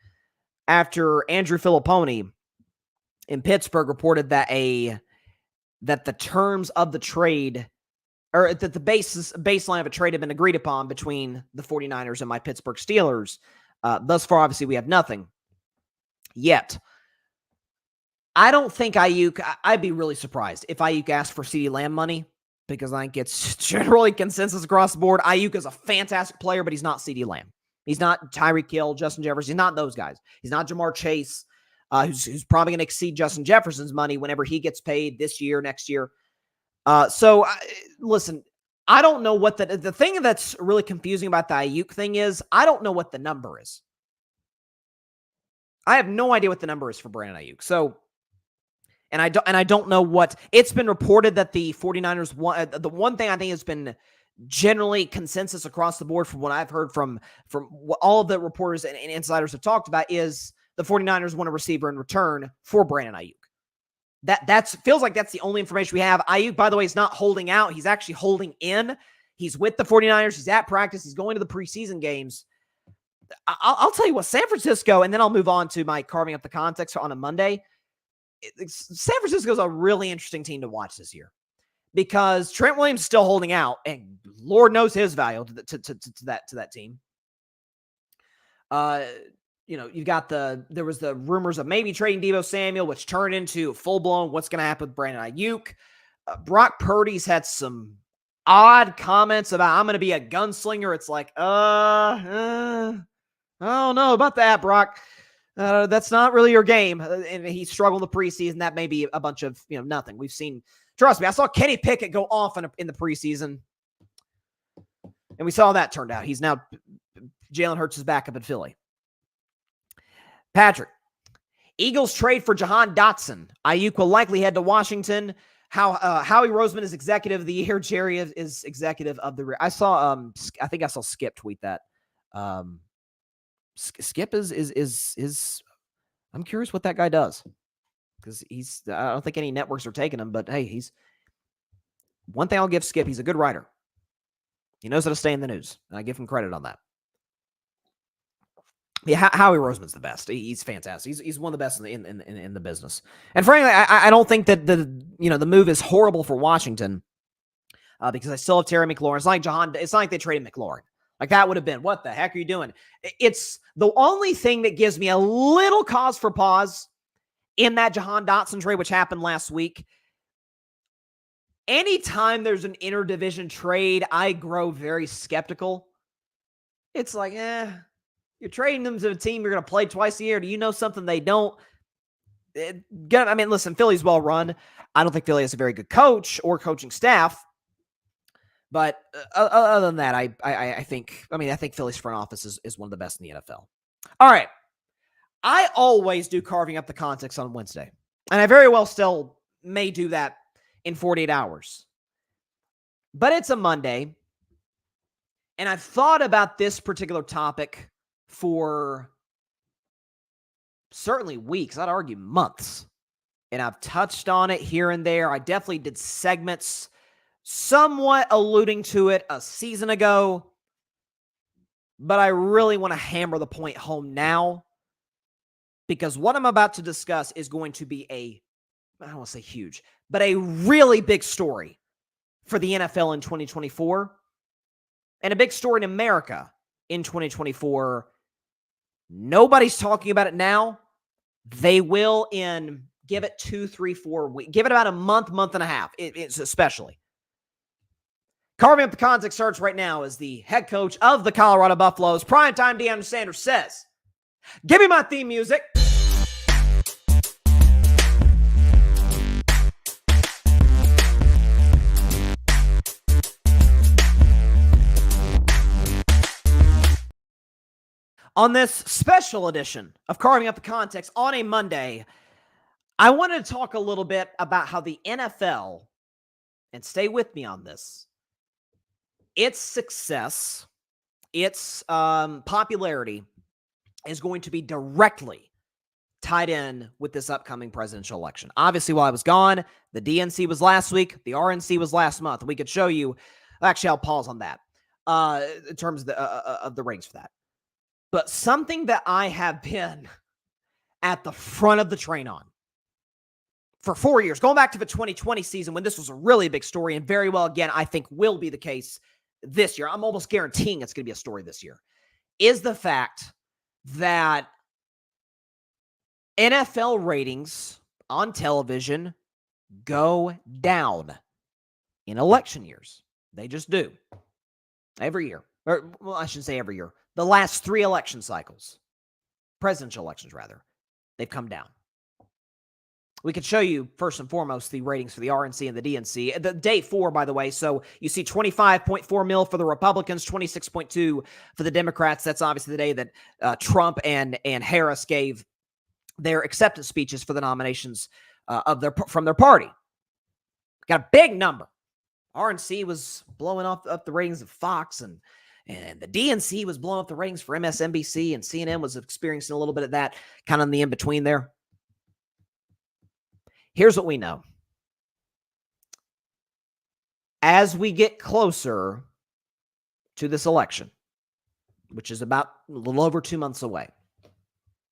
Speaker 1: after Andrew Filipponi in Pittsburgh reported that the terms of the trade, or that the baseline of a trade had been agreed upon between the 49ers and my Pittsburgh Steelers. Thus far, obviously, we have nothing yet. I don't think Ayuk, I'd be really surprised if Ayuk asked for CeeDee Lamb money, because I think it's generally consensus across the board. Ayuk is a fantastic player, but he's not CeeDee Lamb. He's not Tyreek Hill, Justin Jefferson. He's not those guys. He's not Jamar Chase, who's probably going to exceed Justin Jefferson's money whenever he gets paid this year, next year. Listen, I don't know what the thing that's really confusing about the Ayuk thing is, I don't know what the number is. I have no idea what the number is for Brandon Ayuk. So, and I don't know what it's been reported that the 49ers want. The one thing I think has been generally consensus across the board from what I've heard from what all of the reporters and insiders have talked about is the 49ers want a receiver in return for Brandon Ayuk. That feels like that's the only information we have. Ayuk, by the way, is not holding out. He's actually holding in. He's with the 49ers. He's at practice. He's going to the preseason games. I'll tell you what, San Francisco, and then I'll move on to my carving up the context on a Monday. San Francisco is a really interesting team to watch this year because Trent Williams is still holding out, and Lord knows his value to that team. You've got there was the rumors of maybe trading Deebo Samuel, which turned into full-blown what's going to happen with Brandon Ayuk. Brock Purdy's had some odd comments about, I'm going to be a gunslinger. It's like, I don't know about that, Brock. That's not really your game. And he struggled in the preseason. That may be a bunch of, nothing. We've seen, trust me, I saw Kenny Pickett go off in the preseason. And we saw how that turned out. He's now, Jalen Hurts is back up in Philly. Patrick, Eagles trade for Jahan Dotson. Ayuk will likely head to Washington. Howie Roseman is executive of the year. Jerry is executive of the year. I think I saw Skip tweet that. Skip is I'm curious what that guy does, because I don't think any networks are taking him, but hey, one thing I'll give Skip, he's a good writer. He knows how to stay in the news, and I give him credit on that. Yeah, Howie Roseman's the best. He's fantastic. He's one of the best in the business. And frankly, I don't think that the move is horrible for Washington because I still have Terry McLaurin. It's not like they traded McLaurin. Like that would have been, what the heck are you doing? It's the only thing that gives me a little cause for pause in that Jahan Dotson trade, which happened last week. Anytime there's an interdivision trade, I grow very skeptical. It's like, you're trading them to a team you're going to play twice a year. Do you know something they don't? Listen, Philly's well run. I don't think Philly has a very good coach or coaching staff. But other than that, I think Philly's front office is one of the best in the NFL. All right. I always do carving up the context on Wednesday. And I very well still may do that in 48 hours. But it's a Monday. And I've thought about this particular topic for certainly weeks, I'd argue months. And I've touched on it here and there. I definitely did segments somewhat alluding to it a season ago. But I really want to hammer the point home now because what I'm about to discuss is going to be I don't want to say huge, but a really big story for the NFL in 2024 and a big story in America in 2024. Nobody's talking about it now. They will give it 2, 3, 4 weeks. Give it about a month and a half. It's especially. Carving up the context starts right now as the head coach of the Colorado Buffaloes, primetime Deion Sanders says, "Give me my theme music." On this special edition of Carving Up the Context on a Monday, I wanted to talk a little bit about how the NFL, and stay with me on this, its success, its popularity is going to be directly tied in with this upcoming presidential election. Obviously, while I was gone, the DNC was last week, the RNC was last month. We could show you, actually, I'll pause on that in terms of the ratings for that. But something that I have been at the front of the train on for 4 years, going back to the 2020 season when this was a really big story, and very well, again, I think will be the case this year. I'm almost guaranteeing it's going to be a story this year, is the fact that NFL ratings on television go down in election years. They just do. Every year. Or, well, I shouldn't say every year. The last 3 election cycles, presidential elections rather, they've come down. We could show you, first and foremost, the ratings for the RNC and the DNC. The day 4, by the way, so you see 25.4 mil for the Republicans, 26.2 for the Democrats. That's obviously the day that Trump and Harris gave their acceptance speeches for the nominations from their party. Got a big number. RNC was blowing up the ratings of Fox, and the DNC was blowing up the ratings for MSNBC, and CNN was experiencing a little bit of that, kind of in the in-between there. Here's what we know. As we get closer to this election, which is about a little over 2 months away,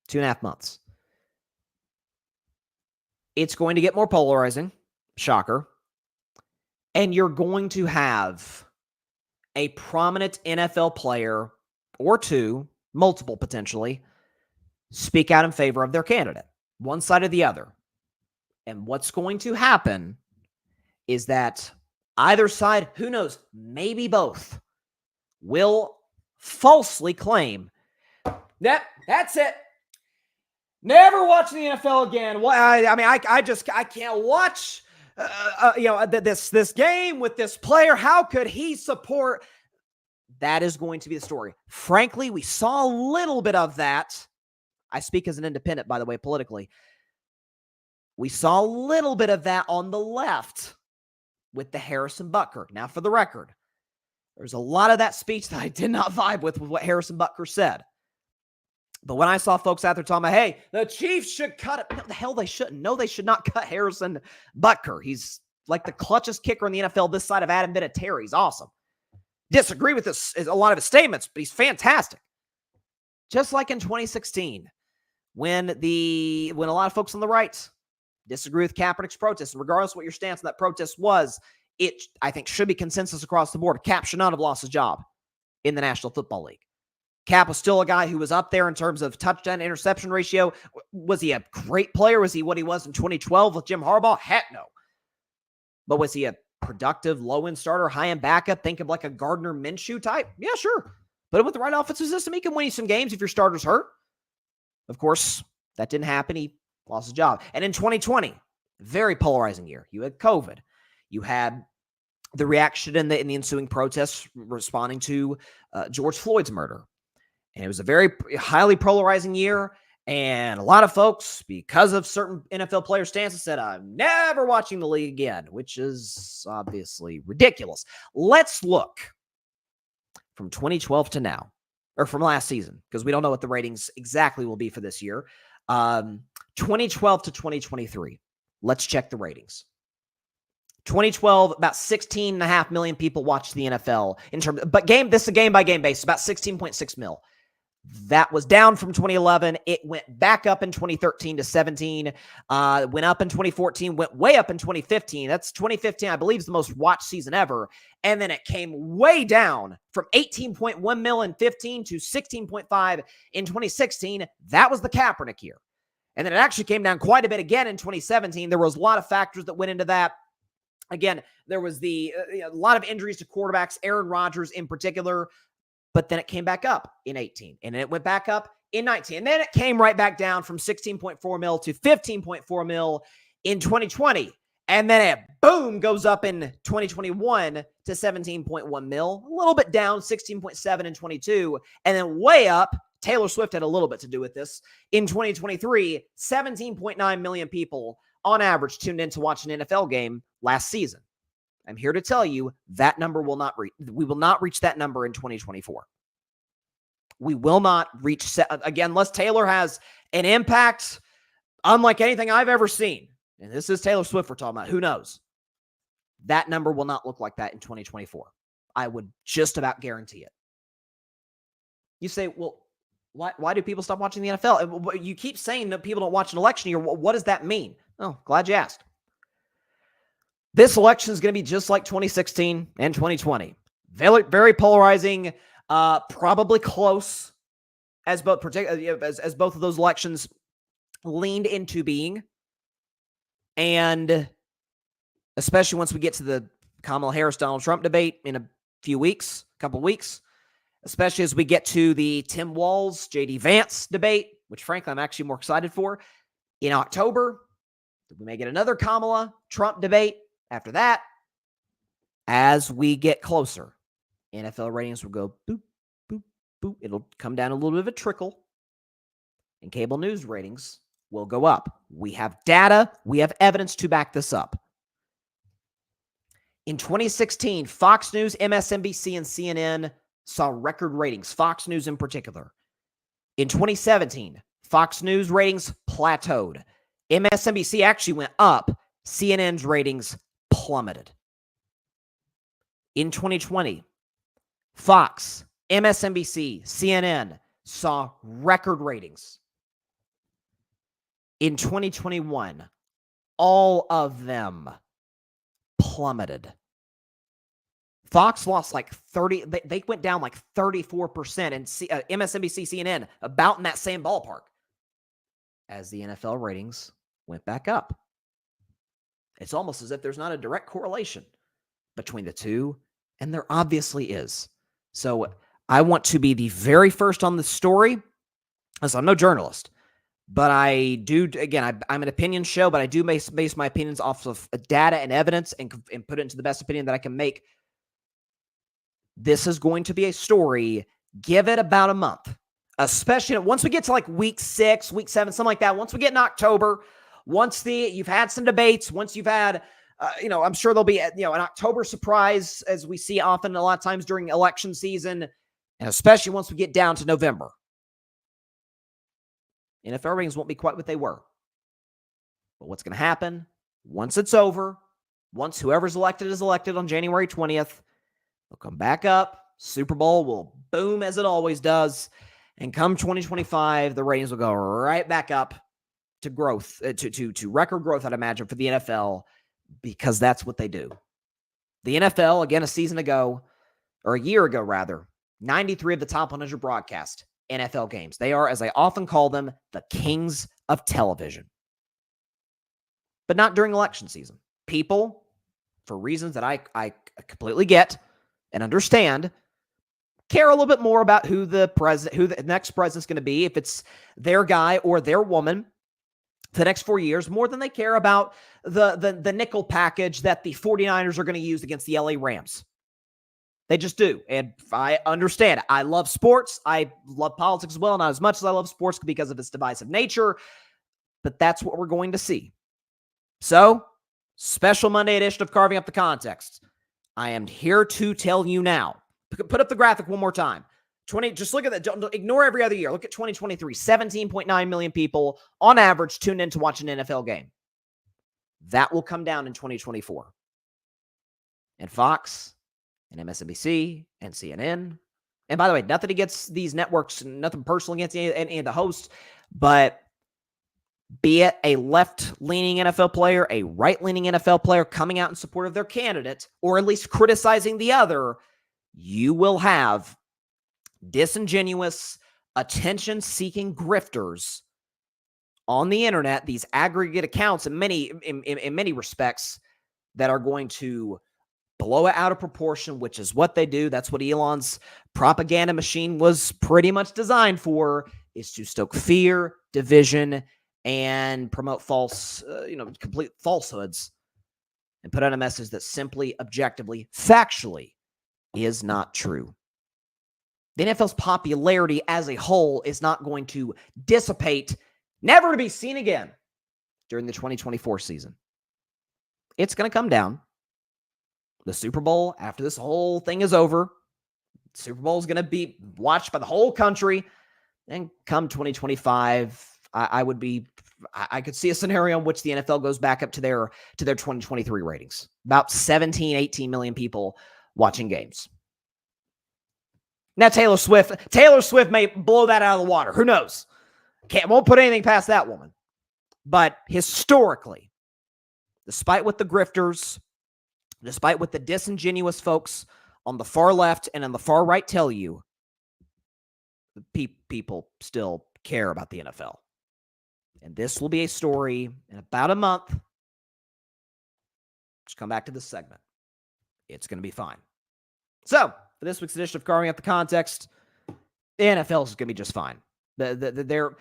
Speaker 1: 2.5 months, it's going to get more polarizing. Shocker. And you're going to have a prominent NFL player or two, multiple potentially, speak out in favor of their candidate, one side or the other. And what's going to happen is that either side, who knows, maybe both, will falsely claim that that's it. Never watch the NFL again. Well, I can't watch this game with this player. How could he support? That is going to be the story. Frankly, we saw a little bit of that. I speak as an independent, by the way, politically. We saw a little bit of that on the left with the Harrison Butker. Now, for the record, there's a lot of that speech that I did not vibe with what Harrison Butker said. But when I saw folks out there talking about, hey, the Chiefs should cut it. No, the hell they shouldn't. No, they should not cut Harrison Butker. He's like the clutchest kicker in the NFL this side of Adam Vinatieri. He's awesome. Disagree with a lot of his statements, but he's fantastic. Just like in 2016, when a lot of folks on the right disagree with Kaepernick's protest, and regardless of what your stance on that protest was, it, I think, should be consensus across the board. Cap should not have lost his job in the National Football League. Cap was still a guy who was up there in terms of touchdown interception ratio. Was he a great player? Was he what he was in 2012 with Jim Harbaugh? Heck no. But was he a productive low-end starter, high-end backup? Think of like a Gardner Minshew type? Yeah, sure. But with the right offensive system, he can win you some games if your starter's hurt. Of course, that didn't happen. He lost his job. And in 2020, very polarizing year. You had COVID. You had the reaction in the ensuing protests responding to George Floyd's murder. And it was a very highly polarizing year. And a lot of folks, because of certain NFL player stances, said, I'm never watching the league again, which is obviously ridiculous. Let's look from 2012 to now, or from last season, because we don't know what the ratings exactly will be for this year. 2012 to 2023. Let's check the ratings. 2012, about 16.5 million people watched the NFL in terms of, but this is a game-by-game basis, about 16.6 mil. That was down from 2011. It went back up in 2013 to 17. Went up in 2014, went way up in 2015. That's 2015, I believe, is the most watched season ever. And then it came way down from 18.1 mil in 15 to 16.5 in 2016. That was the Kaepernick year. And then it actually came down quite a bit again in 2017. There was a lot of factors that went into that. Again, there was a lot of injuries to quarterbacks, Aaron Rodgers in particular. But then it came back up in 18, and then it went back up in 19. And then it came right back down from 16.4 mil to 15.4 mil in 2020. And then it, boom, goes up in 2021 to 17.1 mil. A little bit down, 16.7 in 22. And then way up, Taylor Swift had a little bit to do with this. In 2023, 17.9 million people on average tuned in to watch an NFL game last season. I'm here to tell you that number will not reach. We will not reach that number in 2024. We will not reach, again, unless Taylor has an impact unlike anything I've ever seen. And this is Taylor Swift we're talking about. Who knows? That number will not look like that in 2024. I would just about guarantee it. You say, well, why do people stop watching the NFL? You keep saying that people don't watch an election year. What does that mean? Oh, glad you asked. This election is going to be just like 2016 and 2020. Very, very polarizing, probably close as both of those elections leaned into being. And especially once we get to the Kamala Harris-Donald Trump debate in a couple of weeks, especially as we get to the Tim Walz, J.D. Vance debate, which frankly I'm actually more excited for. In October, we may get another Kamala Trump debate. After that, as we get closer, NFL ratings will go boop, boop, boop. It'll come down a little bit of a trickle, and cable news ratings will go up. We have data. We have evidence to back this up. In 2016, Fox News, MSNBC, and CNN saw record ratings, Fox News in particular. In 2017, Fox News ratings plateaued. MSNBC actually went up. CNN's ratings plummeted. In 2020, Fox, MSNBC, CNN saw record ratings. In 2021, all of them plummeted. Fox lost like 30, they went down like 34%, and MSNBC, CNN about in that same ballpark as the NFL ratings went back up. It's almost as if there's not a direct correlation between the two, and there obviously is. So I want to be the very first on the story, as I'm no journalist, but I do, again, I'm an opinion show, but I do base my opinions off of data and evidence and put it into the best opinion that I can make. This is going to be a story. Give it about a month, especially once we get to like week 6, week 7, something like that. Once we get in October, once you've had some debates, once you've had, I'm sure there'll be, an October surprise, as we see often a lot of times during election season, and especially once we get down to November. NFL ratings won't be quite what they were. But what's going to happen once it's over, once whoever's elected is elected on January 20th, they'll come back up. Super Bowl will boom as it always does. And come 2025, the ratings will go right back up to growth, to record growth, I'd imagine, for the NFL, because that's what they do. The NFL, again, a season ago, or a year ago, rather, 93 of the top 100 broadcast NFL games. They are, as I often call them, the kings of television. But not during election season. People, for reasons that I completely get and understand, care a little bit more about who the next president's going to be, if it's their guy or their woman for the next 4 years, more than they care about the nickel package that the 49ers are going to use against the LA Rams. They just do. And I understand. I love sports. I love politics as well, not as much as I love sports because of its divisive nature, but that's what we're going to see. So, special Monday edition of Carving Up the Context. I am here to tell you now. Put up the graphic one more time. Just look at that. Don't ignore every other year. Look at 2023. 17.9 million people on average tuned in to watch an NFL game. That will come down in 2024. And Fox and MSNBC and CNN. And by the way, nothing against these networks, nothing personal against any of the hosts, but be it a left-leaning NFL player, a right-leaning NFL player coming out in support of their candidate, or at least criticizing the other, you will have disingenuous, attention-seeking grifters on the internet, these aggregate accounts in many respects, that are going to blow it out of proportion, which is what they do. That's what Elon's propaganda machine was pretty much designed for, is to stoke fear, division, and promote complete falsehoods, and put out a message that simply, objectively, factually is not true. The NFL's popularity as a whole is not going to dissipate, never to be seen again during the 2024 season. It's going to come down. The Super Bowl, after this whole thing is over, Super Bowl is going to be watched by the whole country. And come 2025, I could see a scenario in which the NFL goes back up to their 2023 ratings. About 17, 18 million people watching games. Now Taylor Swift may blow that out of the water. Who knows? Won't put anything past that woman. But historically, despite what the grifters, despite what the disingenuous folks on the far left and on the far right tell you, people still care about the NFL. And this will be a story in about a month. Just come back to this segment. It's going to be fine. So, for this week's edition of Carving Up the Context, the NFL is going to be just fine. They're,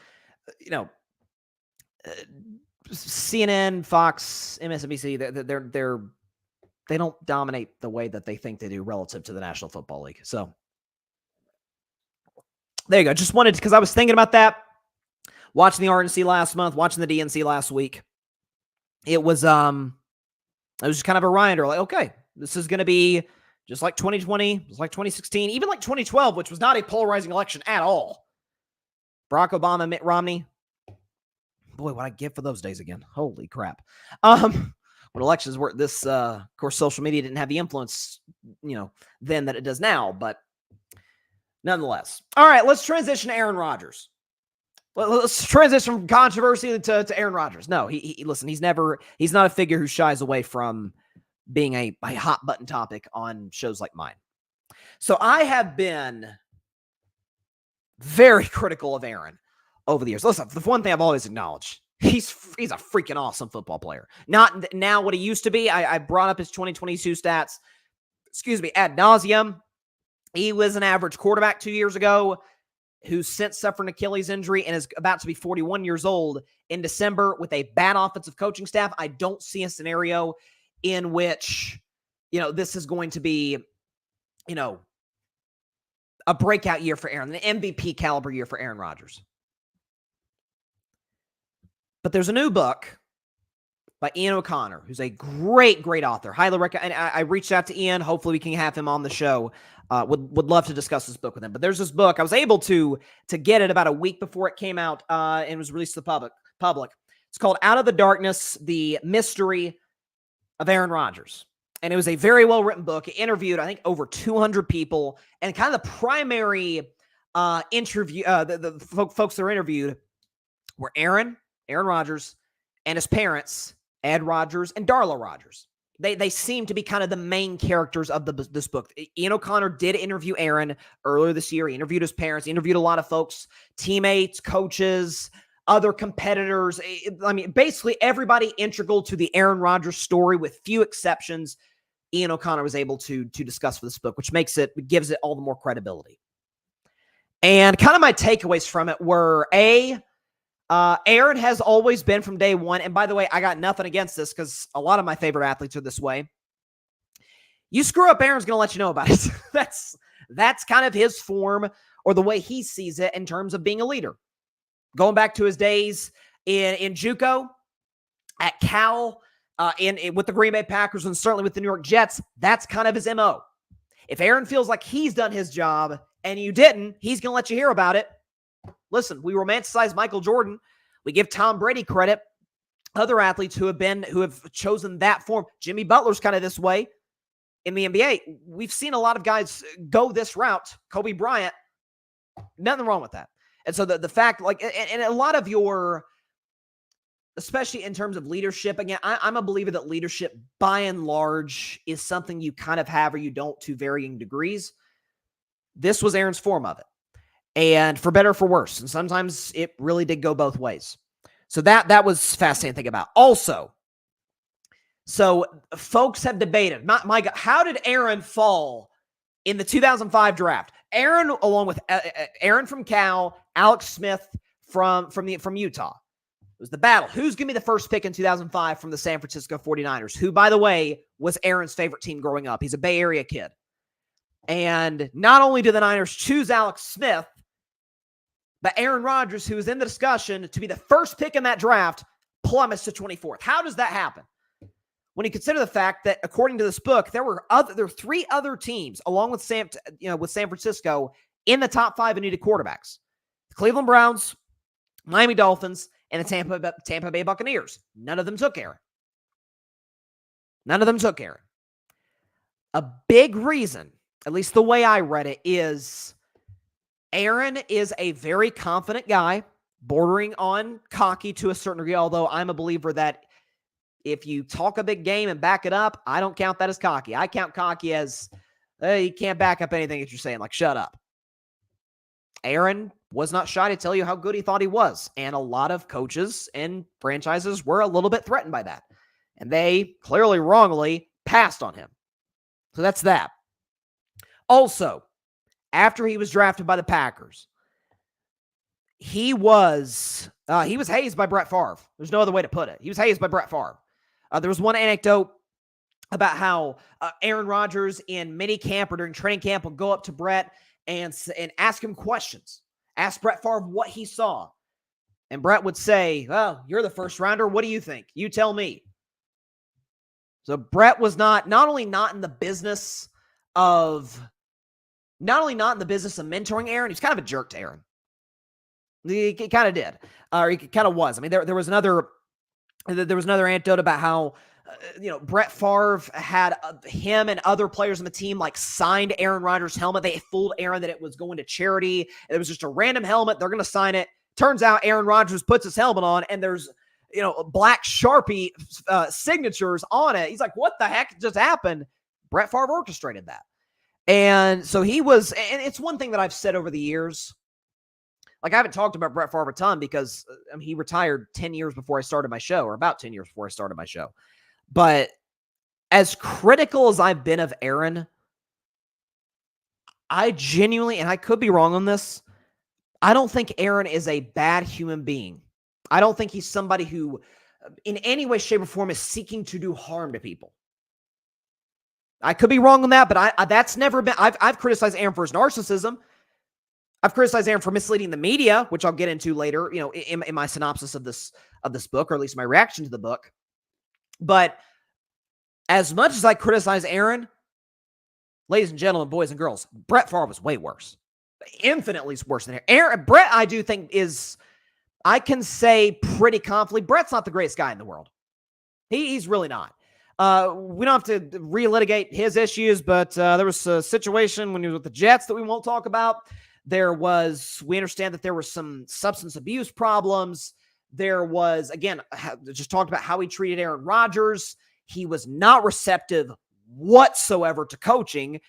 Speaker 1: CNN, Fox, MSNBC, they don't dominate the way that they think they do relative to the National Football League. So, there you go. Just wanted, because I was thinking about that. Watching the RNC last month, watching the DNC last week, it was just kind of a reminder, like, okay, this is going to be just like 2020, just like 2016, even like 2012, which was not a polarizing election at all. Barack Obama, Mitt Romney. Boy, what I give for those days again. Holy crap. When elections were this, of course, social media didn't have the influence, then that it does now, but nonetheless. All right, let's transition to Aaron Rodgers. Let's transition from controversy to Aaron Rodgers. No, listen, he's not a figure who shies away from being a hot button topic on shows like mine. So I have been very critical of Aaron over the years. Listen, the one thing I've always acknowledged, he's a freaking awesome football player. Not now what he used to be. I brought up his 2022 stats, ad nauseum. He was an average quarterback 2 years ago, who's since suffered an Achilles injury and is about to be 41 years old in December with a bad offensive coaching staff. I don't see a scenario in which, this is going to be, a breakout year for Aaron, an MVP caliber year for Aaron Rodgers. But there's a new book by Ian O'Connor, who's a great, great author. Highly recommend. I reached out to Ian. Hopefully we can have him on the show. Would love to discuss this book with him. But there's this book. I was able to get it about a week before it came out and was released to the public. It's called Out of the Darkness, The Mystery of Aaron Rodgers. And it was a very well-written book. It interviewed, I think, over 200 people. And kind of the primary the folks that were interviewed were Aaron Rodgers, and his parents, Ed Rodgers and Darla Rodgers. They seem to be kind of the main characters of this book. Ian O'Connor did interview Aaron earlier this year. He interviewed his parents. He interviewed a lot of folks, teammates, coaches, other competitors. I mean, basically everybody integral to the Aaron Rodgers story, with few exceptions, Ian O'Connor was able to discuss for this book, which gives it all the more credibility. And kind of my takeaways from it were, Aaron has always been from day one, and by the way, I got nothing against this because a lot of my favorite athletes are this way. You screw up, Aaron's going to let you know about it. That's kind of his form, or the way he sees it in terms of being a leader. Going back to his days in JUCO, at Cal, with the Green Bay Packers, and certainly with the New York Jets, that's kind of his MO. If Aaron feels like he's done his job and you didn't, he's going to let you hear about it. Listen, we romanticize Michael Jordan. We give Tom Brady credit. Other athletes who have chosen that form. Jimmy Butler's kind of this way in the NBA. We've seen a lot of guys go this route. Kobe Bryant, nothing wrong with that. And so the fact, like, and a lot of your, especially in terms of leadership, again, I'm a believer that leadership, by and large, is something you kind of have or you don't, to varying degrees. This was Aaron's form of it. And for better or for worse. And sometimes it really did go both ways. So that was fascinating to think about. Also, so folks have debated, my God, how did Aaron fall in the 2005 draft? Aaron, along with Aaron from Cal, Alex Smith from Utah. It was the battle. Who's going to be the first pick in 2005 from the San Francisco 49ers, who, by the way, was Aaron's favorite team growing up. He's a Bay Area kid. And not only did the Niners choose Alex Smith, but Aaron Rodgers, who was in the discussion to be the first pick in that draft, plummets to 24th. How does that happen? When you consider the fact that, according to this book, there were 3 other teams, along with San Francisco, in the top 5 in needed quarterbacks: the Cleveland Browns, Miami Dolphins, and the Tampa Bay Buccaneers. None of them took Aaron. A big reason, at least the way I read it, is Aaron is a very confident guy, bordering on cocky to a certain degree, although I'm a believer that if you talk a big game and back it up, I don't count that as cocky. I count cocky as, you can't back up anything that you're saying, like, shut up. Aaron was not shy to tell you how good he thought he was, and a lot of coaches and franchises were a little bit threatened by that, and they clearly wrongly passed on him. So that's that. Also, after he was drafted by the Packers, he was hazed by Brett Favre. There's no other way to put it. He was hazed by Brett Favre. There was one anecdote about how Aaron Rodgers in minicamp or during training camp would go up to Brett and ask him questions. Ask Brett Favre what he saw. And Brett would say, well, you're the first rounder. What do you think? You tell me. So Brett was not only not in the business of mentoring Aaron, he's kind of a jerk to Aaron. He kind of did. Or he kind of was. I mean, there was another anecdote about how, Brett Favre had him and other players on the team, like, signed Aaron Rodgers' helmet. They fooled Aaron that it was going to charity. It was just a random helmet. They're going to sign it. Turns out Aaron Rodgers puts his helmet on, and there's, black Sharpie signatures on it. He's like, what the heck just happened? Brett Favre orchestrated that. And so he was, and it's one thing that I've said over the years. Like, I haven't talked about Brett Favre a ton because he retired 10 years before I started my show, or about 10 years before I started my show. But as critical as I've been of Aaron, I genuinely, and I could be wrong on this, I don't think Aaron is a bad human being. I don't think he's somebody who, in any way, shape, or form, is seeking to do harm to people. I could be wrong on that, but that's never been. I've criticized Aaron for his narcissism. I've criticized Aaron for misleading the media, which I'll get into later, in my synopsis of this book, or at least my reaction to the book. But as much as I criticize Aaron, ladies and gentlemen, boys and girls, Brett Favre was way worse. Infinitely worse than Aaron. Brett, I do think, is, I can say pretty confidently, Brett's not the greatest guy in the world. He's really not. We don't have to relitigate his issues, but there was a situation when he was with the Jets that we won't talk about We understand that there were some substance abuse problems. There was, again, just talked about how he treated Aaron Rodgers. He was not receptive whatsoever to coaching.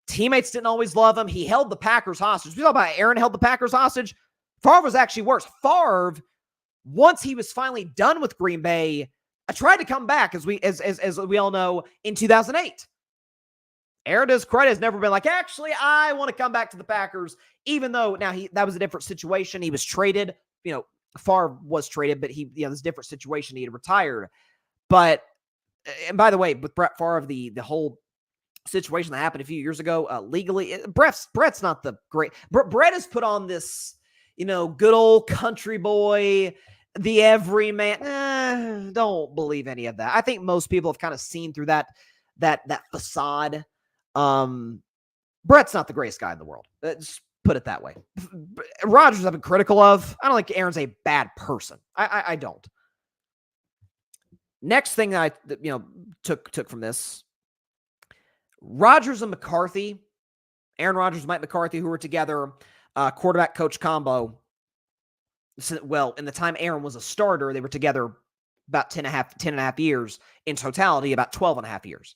Speaker 1: Teammates didn't always love him. He held the Packers hostage. We talk about Aaron held the Packers hostage. Favre was actually worse. Favre, once he was finally done with Green Bay, tried to come back, as we all know, in 2008. Aaron, to his credit, has never been like, actually, I want to come back to the Packers, even though now that was a different situation. He was traded. Favre was traded, but this is a different situation. He had retired. But, and by the way, with Brett Favre, the whole situation that happened a few years ago, legally, Brett's not the great. Brett has put on this, good old country boy, the everyman. Don't believe any of that. I think most people have kind of seen through that facade. Brett's not the greatest guy in the world. Just put it that way. Rodgers I've been critical of. I don't think Aaron's a bad person. I don't. Next thing that I took from this, Rodgers and McCarthy, Aaron Rodgers and Mike McCarthy, who were together, quarterback coach combo. Well, in the time Aaron was a starter, they were together about 10 and a half years. In totality, about 12 and a half years.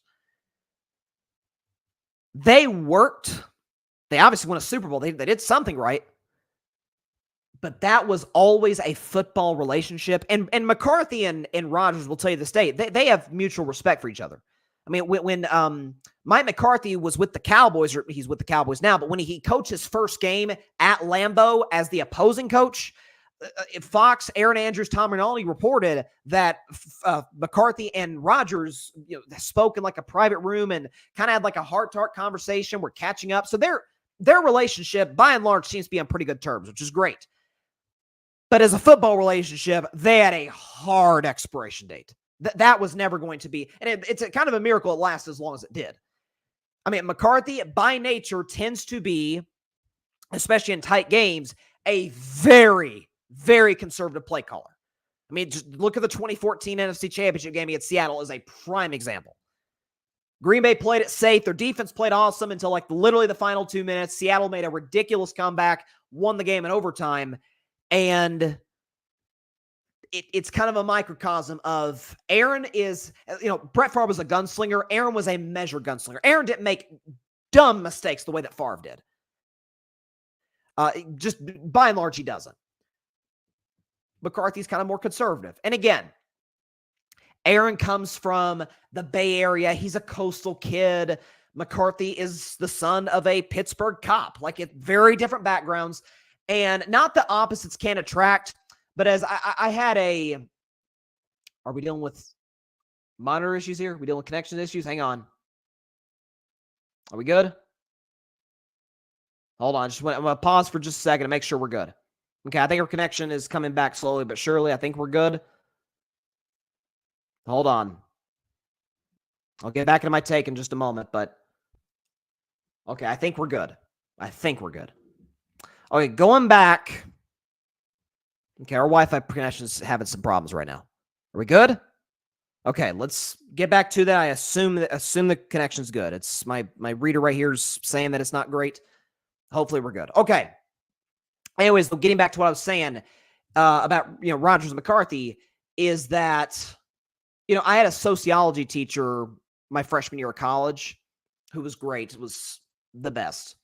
Speaker 1: They worked. They obviously won a Super Bowl. They did something right. But that was always a football relationship. And McCarthy and Rodgers will tell you this day, they have mutual respect for each other. I mean, when Mike McCarthy was with the Cowboys, or he's with the Cowboys now, but when he coached his first game at Lambeau as the opposing coach, Fox, Aaron Andrews, Tom Rinaldi reported that McCarthy and Rodgers spoke in like a private room and kind of had like a heart-to-heart conversation. We're catching up. So their relationship, by and large, seems to be on pretty good terms, which is great. But as a football relationship, they had a hard expiration date. That was never going to be, and it's a kind of a miracle it lasted as long as it did. I mean, McCarthy, by nature, tends to be, especially in tight games, a very, very conservative play caller. I mean, just look at the 2014 NFC Championship game against Seattle as a prime example. Green Bay played it safe. Their defense played awesome until like literally the final 2 minutes. Seattle made a ridiculous comeback, won the game in overtime, and it's kind of a microcosm of Aaron is, Brett Favre was a gunslinger. Aaron was a measured gunslinger. Aaron didn't make dumb mistakes the way that Favre did. Just by and large, he doesn't. McCarthy's kind of more conservative. And again, Aaron comes from the Bay Area. He's a coastal kid. McCarthy is the son of a Pittsburgh cop. Like, it's very different backgrounds. And not that opposites can't attract, but as I had are we dealing with monitor issues here? Are we dealing with connection issues? Hang on. Are we good? Hold on. I'm going to pause for just a second to make sure we're good. Okay, I think our connection is coming back slowly but surely. I think we're good. Hold on. I'll get back into my take in just a moment, but okay, I think we're good. Okay, going back. Okay, our Wi-Fi connection is having some problems right now. Are we good? Okay, let's get back to that. I assume the connection's good. It's my reader right here is saying that it's not great. Hopefully we're good. Okay. Anyways, getting back to what I was saying about Rodgers and McCarthy is that I had a sociology teacher my freshman year of college who was great. Was the best.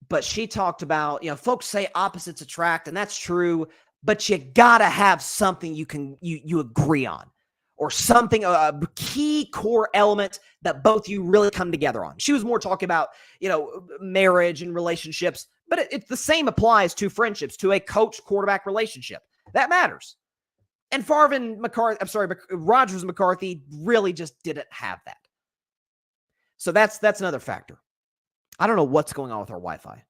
Speaker 1: But she talked about, folks say opposites attract, and that's true, but you gotta have something you agree on, or something, a key core element that both you really come together on. She was more talking about, marriage and relationships, but it's the same applies to friendships, to a coach-quarterback relationship. That matters. And Favre and Rodgers and McCarthy really just didn't have that. So that's another factor. I don't know what's going on with our Wi-Fi. Let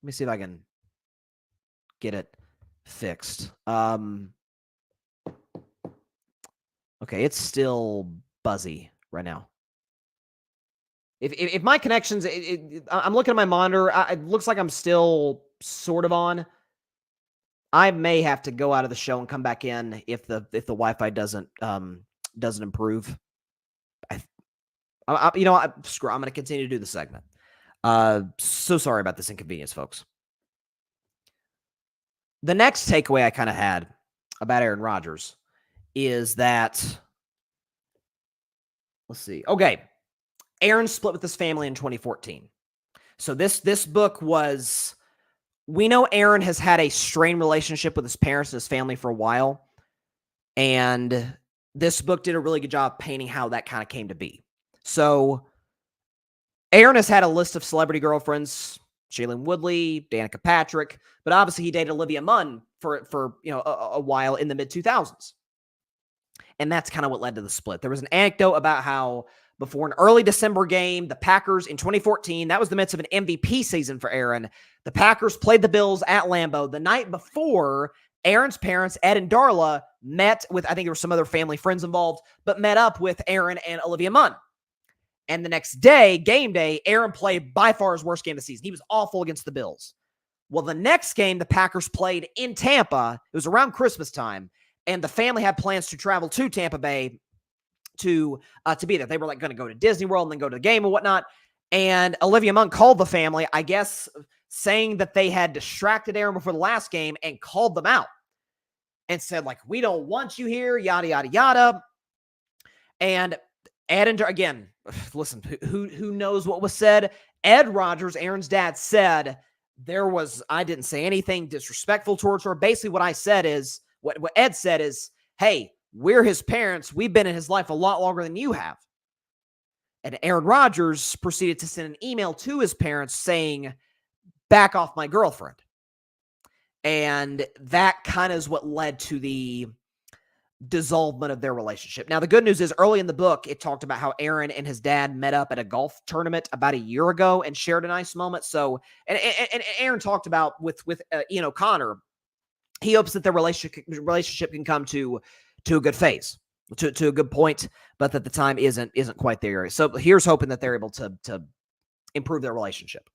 Speaker 1: me see if I can get it fixed. Okay, it's still buzzy right now. If my connections, I'm looking at my monitor. It looks like I'm still sort of on. I may have to go out of the show and come back in if the Wi-Fi doesn't improve. Screw. I'm going to continue to do the segment. So sorry about this inconvenience, folks. The next takeaway I kind of had about Aaron Rodgers is that, let's see. Okay. Aaron split with his family in 2014. So this book was, we know Aaron has had a strained relationship with his parents and his family for a while. And this book did a really good job painting how that kind of came to be. So Aaron has had a list of celebrity girlfriends, Shailene Woodley, Danica Patrick, but obviously he dated Olivia Munn for a while in the mid-2000s. And that's kind of what led to the split. There was an anecdote about how before an early December game, the Packers in 2014, that was the midst of an MVP season for Aaron. The Packers played the Bills at Lambeau. The night before, Aaron's parents, Ed and Darla, met with, I think there were some other family friends involved, but met up with Aaron and Olivia Munn. And the next day, game day, Aaron played by far his worst game of the season. He was awful against the Bills. Well, the next game the Packers played in Tampa, it was around Christmas time, and the family had plans to travel to Tampa Bay to be there. They were like going to go to Disney World and then go to the game and whatnot. And Olivia Munn called the family, I guess, saying that they had distracted Aaron before the last game and called them out and said, like, we don't want you here, yada, yada, yada. And Ed and, again, listen, who knows what was said? Ed Rodgers, Aaron's dad, said I didn't say anything disrespectful towards her. Basically what I said is, what Ed said is, hey, we're his parents. We've been in his life a lot longer than you have. And Aaron Rodgers proceeded to send an email to his parents saying, back off my girlfriend. And that kind of is what led to the dissolvement of their relationship. Now, the good news is early in the book, it talked about how Aaron and his dad met up at a golf tournament about a year ago and shared a nice moment. So, and Aaron talked about with Ian O'Connor, he hopes that their relationship can come to a good phase, to a good point, but that the time isn't quite there. So here's hoping that they're able to improve their relationship.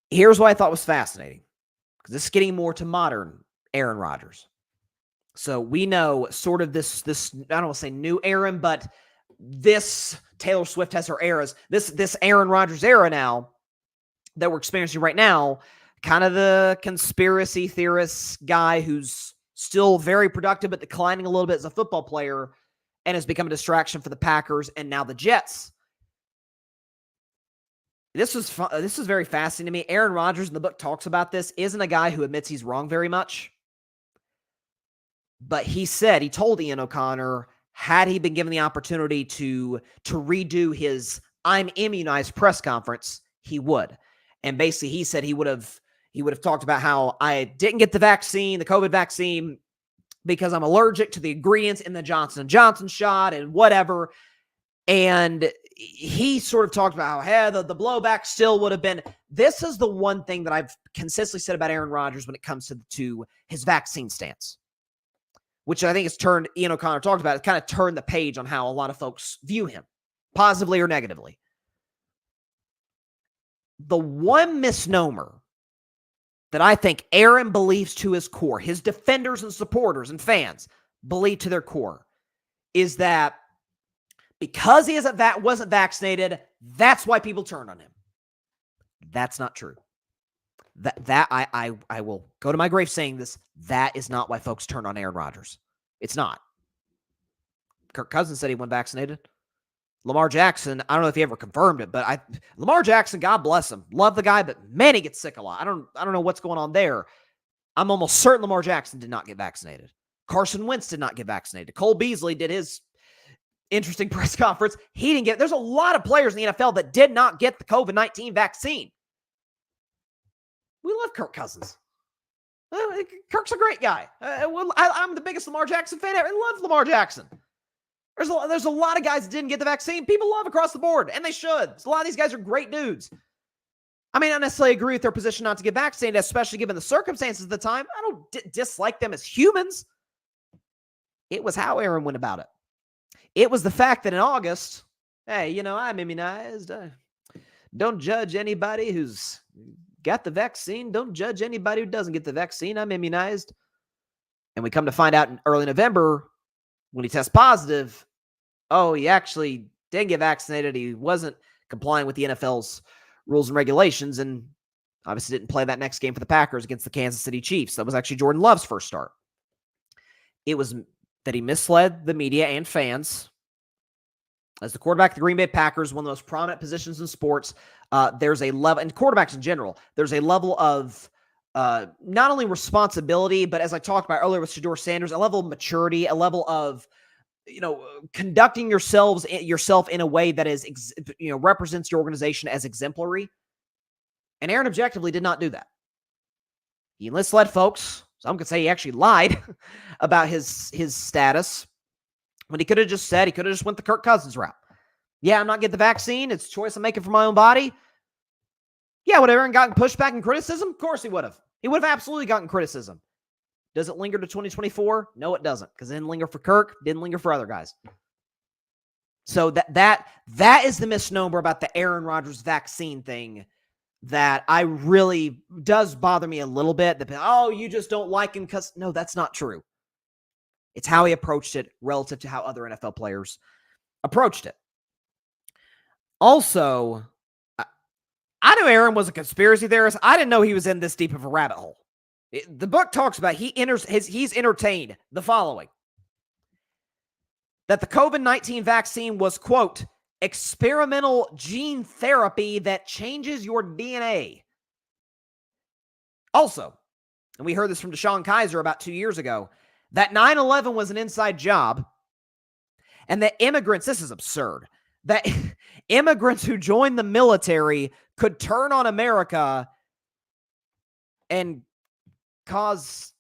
Speaker 1: Here's what I thought was fascinating, because this is getting more to modern Aaron Rodgers. So we know sort of this I don't want to say new Aaron, but this Taylor Swift has her eras. This Aaron Rodgers era now that we're experiencing right now, kind of the conspiracy theorist guy who's still very productive but declining a little bit as a football player and has become a distraction for the Packers and now the Jets. This is very fascinating to me. Aaron Rodgers in the book talks about this, isn't a guy who admits he's wrong very much. But he told Ian O'Connor, had he been given the opportunity to redo his I'm immunized press conference, he would. And basically he said he would have talked about how I didn't get the vaccine, the COVID vaccine, because I'm allergic to the ingredients in the Johnson & Johnson shot and whatever. And he sort of talked about how, hey, the blowback still would have been. This is the one thing that I've consistently said about Aaron Rodgers when it comes to his vaccine stance, which I think has turned, Ian O'Connor talked about, it kind of turned the page on how a lot of folks view him, positively or negatively. The one misnomer that I think Aaron believes to his core, his defenders and supporters and fans believe to their core, is that because he wasn't vaccinated, that's why people turn on him. That's not true. I will go to my grave saying this. That is not why folks turn on Aaron Rodgers. It's not. Kirk Cousins said he wasn't vaccinated. Lamar Jackson, I don't know if he ever confirmed it, but Lamar Jackson, God bless him. Love the guy, but man, he gets sick a lot. I don't know what's going on there. I'm almost certain Lamar Jackson did not get vaccinated. Carson Wentz did not get vaccinated. Cole Beasley did his interesting press conference. He didn't get. There's a lot of players in the NFL that did not get the COVID-19 vaccine. We love Kirk Cousins. Kirk's a great guy. I'm the biggest Lamar Jackson fan ever. I love Lamar Jackson. There's a lot of guys that didn't get the vaccine. People love across the board, and they should. A lot of these guys are great dudes. I may not necessarily agree with their position not to get vaccinated, especially given the circumstances at the time. I don't dislike them as humans. It was how Aaron went about it. It was the fact that in August, hey, I'm immunized. Don't judge anybody who's got the vaccine. Don't judge anybody who doesn't get the vaccine. I'm immunized. And we come to find out in early November, when he tests positive, he actually didn't get vaccinated. He wasn't complying with the NFL's rules and regulations, and obviously didn't play that next game for the Packers against the Kansas City Chiefs. That was actually Jordan Love's first start. It was that he misled the media and fans. As the quarterback of the Green Bay Packers, one of the most prominent positions in sports, there's a level, and quarterbacks in general, there's a level of not only responsibility, but as I talked about earlier with Deion Sanders, a level of maturity, a level of, conducting yourself in a way that is, represents your organization as exemplary. And Aaron objectively did not do that. He misled folks. Some could say he actually lied about his status. When he could have just went the Kirk Cousins route. Yeah, I'm not getting the vaccine. It's a choice I'm making for my own body. Yeah, would Aaron gotten pushback and criticism? Of course he would have. He would have absolutely gotten criticism. Does it linger to 2024? No, it doesn't. Because it didn't linger for Kirk, didn't linger for other guys. So that is the misnomer about the Aaron Rodgers vaccine thing that I really does bother me a little bit. You just don't like him because... No, that's not true. It's how he approached it relative to how other NFL players approached it. Also, I knew Aaron was a conspiracy theorist. I didn't know he was in this deep of a rabbit hole. The book talks about he's entertained the following. That the COVID-19 vaccine was, quote, experimental gene therapy that changes your DNA. Also, and we heard this from Deshaun Kaiser about 2 years ago, that 9/11 was an inside job, and that immigrants, this is absurd, that immigrants who joined the military could turn on America and cause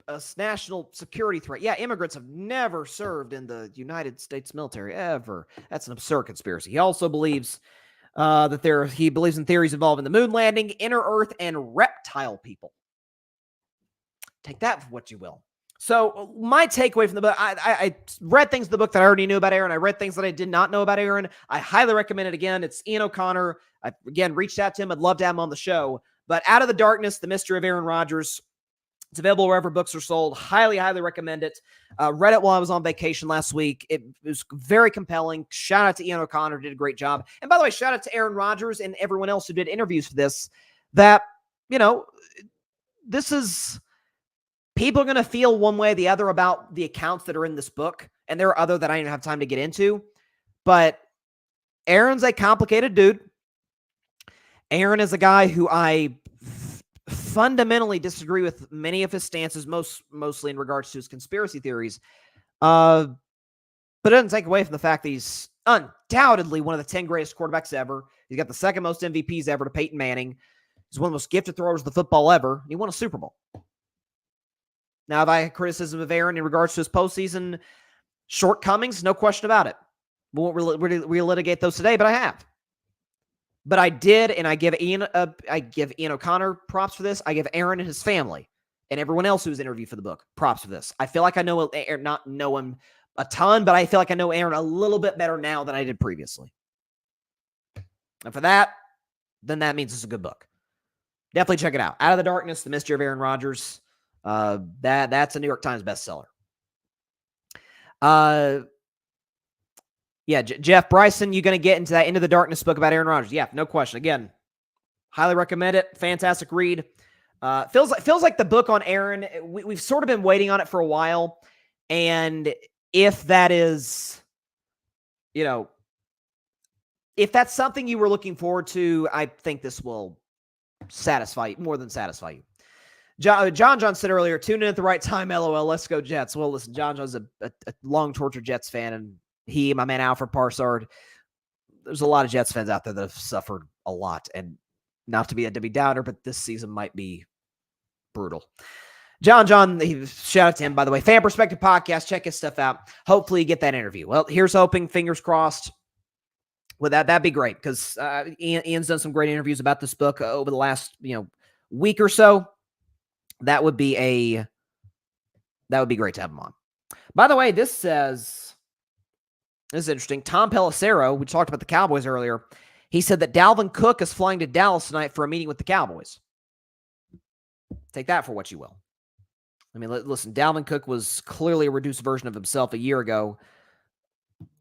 Speaker 1: a national security threat. Yeah, immigrants have never served in the United States military, ever. That's an absurd conspiracy. He also believes he believes in theories involving the moon landing, inner Earth, and reptile people. Take that for what you will. So my takeaway from the book, I read things in the book that I already knew about Aaron. I read things that I did not know about Aaron. I highly recommend it again. It's Ian O'Connor. I, again, reached out to him. I'd love to have him on the show. But Out of the Darkness, The Mystery of Aaron Rodgers. It's available wherever books are sold. Highly, highly recommend it. Read it while I was on vacation last week. It was very compelling. Shout out to Ian O'Connor. Did a great job. And by the way, shout out to Aaron Rodgers and everyone else who did interviews for this. That, this is... People are going to feel one way or the other about the accounts that are in this book, and there are other that I don't have time to get into, but Aaron's a complicated dude. Aaron is a guy who I fundamentally disagree with many of his stances, mostly in regards to his conspiracy theories, but it doesn't take away from the fact that he's undoubtedly one of the 10 greatest quarterbacks ever. He's got the second most MVPs ever to Peyton Manning. He's one of the most gifted throwers of the football ever, and he won a Super Bowl. Now, have I had criticism of Aaron in regards to his postseason shortcomings? No question about it. We won't relitigate those today, but I have. But I did, and I give Ian O'Connor props for this. I give Aaron and his family and everyone else who was interviewed for the book props for this. I feel like I know Aaron, not know him a ton, but I feel like I know Aaron a little bit better now than I did previously. And for that, then that means it's a good book. Definitely check it out. Out of the Darkness, The Mystery of Aaron Rodgers. That's a New York Times bestseller. Jeff Bryson, you going to get into that Into the Darkness book about Aaron Rodgers? Yeah, no question. Again, highly recommend it. Fantastic read. Feels like the book on Aaron. We've sort of been waiting on it for a while, and if that is, if that's something you were looking forward to, I think this will more than satisfy you. John said earlier, tune in at the right time, LOL, let's go Jets. Well, listen, John's a long tortured Jets fan, and my man Alfred Parsard, there's a lot of Jets fans out there that have suffered a lot, and not to be a Debbie Downer, but this season might be brutal. John, shout out to him, by the way. Fan Perspective Podcast, check his stuff out. Hopefully you get that interview. Well, here's hoping, fingers crossed. Well, that'd be great, because Ian's done some great interviews about this book over the last week or so. That would be great to have him on. By the way, this is interesting. Tom Pelissero, we talked about the Cowboys earlier. He said that Dalvin Cook is flying to Dallas tonight for a meeting with the Cowboys. Take that for what you will. I mean, listen, Dalvin Cook was clearly a reduced version of himself a year ago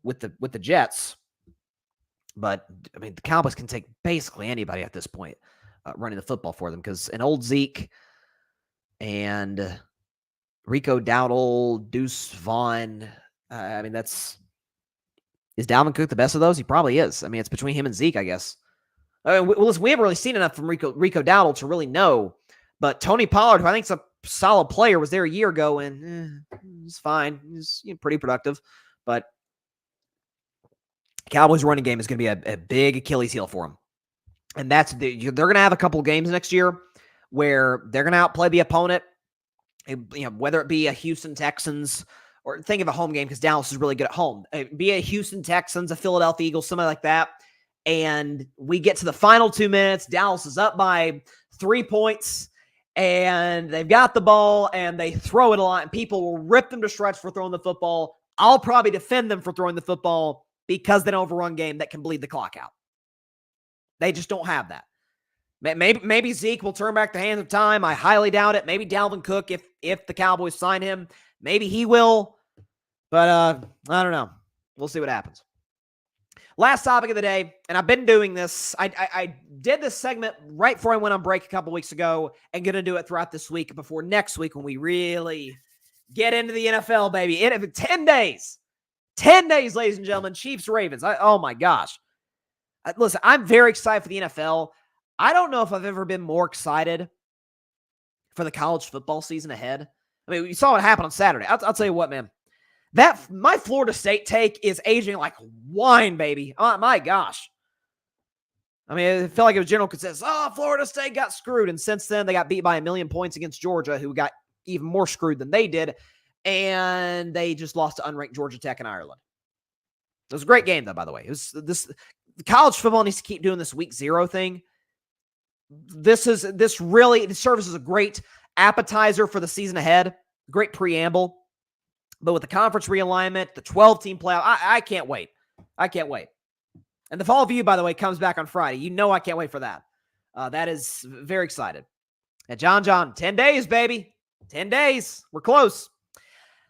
Speaker 1: with the Jets. But, I mean, the Cowboys can take basically anybody at this point running the football for them because an old Zeke and Rico Dowdle, Deuce Vaughn, I mean, is Dalvin Cook the best of those? He probably is. I mean, it's between him and Zeke, I guess. I mean, listen, we haven't really seen enough from Rico Dowdle to really know. But Tony Pollard, who I think is a solid player, was there a year ago, and he's fine. He's pretty productive. But Cowboys' running game is going to be a big Achilles heel for them. And they're going to have a couple games next year where they're going to outplay the opponent, whether it be a Houston Texans or think of a home game because Dallas is really good at home. Be a Houston Texans, a Philadelphia Eagles, something like that. And we get to the final 2 minutes. Dallas is up by 3 points, and they've got the ball, and they throw it a lot, and people will rip them to shreds for throwing the football. I'll probably defend them for throwing the football because they don't have a run game that can bleed the clock out. They just don't have that. Maybe Zeke will turn back the hands of time. I highly doubt it. Maybe Dalvin Cook, if the Cowboys sign him, maybe he will. But I don't know. We'll see what happens. Last topic of the day, and I've been doing this. I did this segment right before I went on break a couple weeks ago and going to do it throughout this week before next week when we really get into the NFL, baby. In 10 days. 10 days, ladies and gentlemen. Chiefs-Ravens. Oh, my gosh. Listen, I'm very excited for the NFL. I don't know if I've ever been more excited for the college football season ahead. I mean, you saw what happened on Saturday. I'll tell you what, man. My Florida State take is aging like wine, baby. Oh, my gosh. I mean, I feel like it was general consensus. Oh, Florida State got screwed. And since then, they got beat by 1 million points against Georgia, who got even more screwed than they did. And they just lost to unranked Georgia Tech in Ireland. It was a great game, though, by the way. College football needs to keep doing this week 0 thing. This serves as a great appetizer for the season ahead. Great preamble. But with the conference realignment, the 12-team playoff, I can't wait. I can't wait. And the Fall View, by the way, comes back on Friday. You know I can't wait for that. That is very excited. And John, 10 days, baby. 10 days. We're close.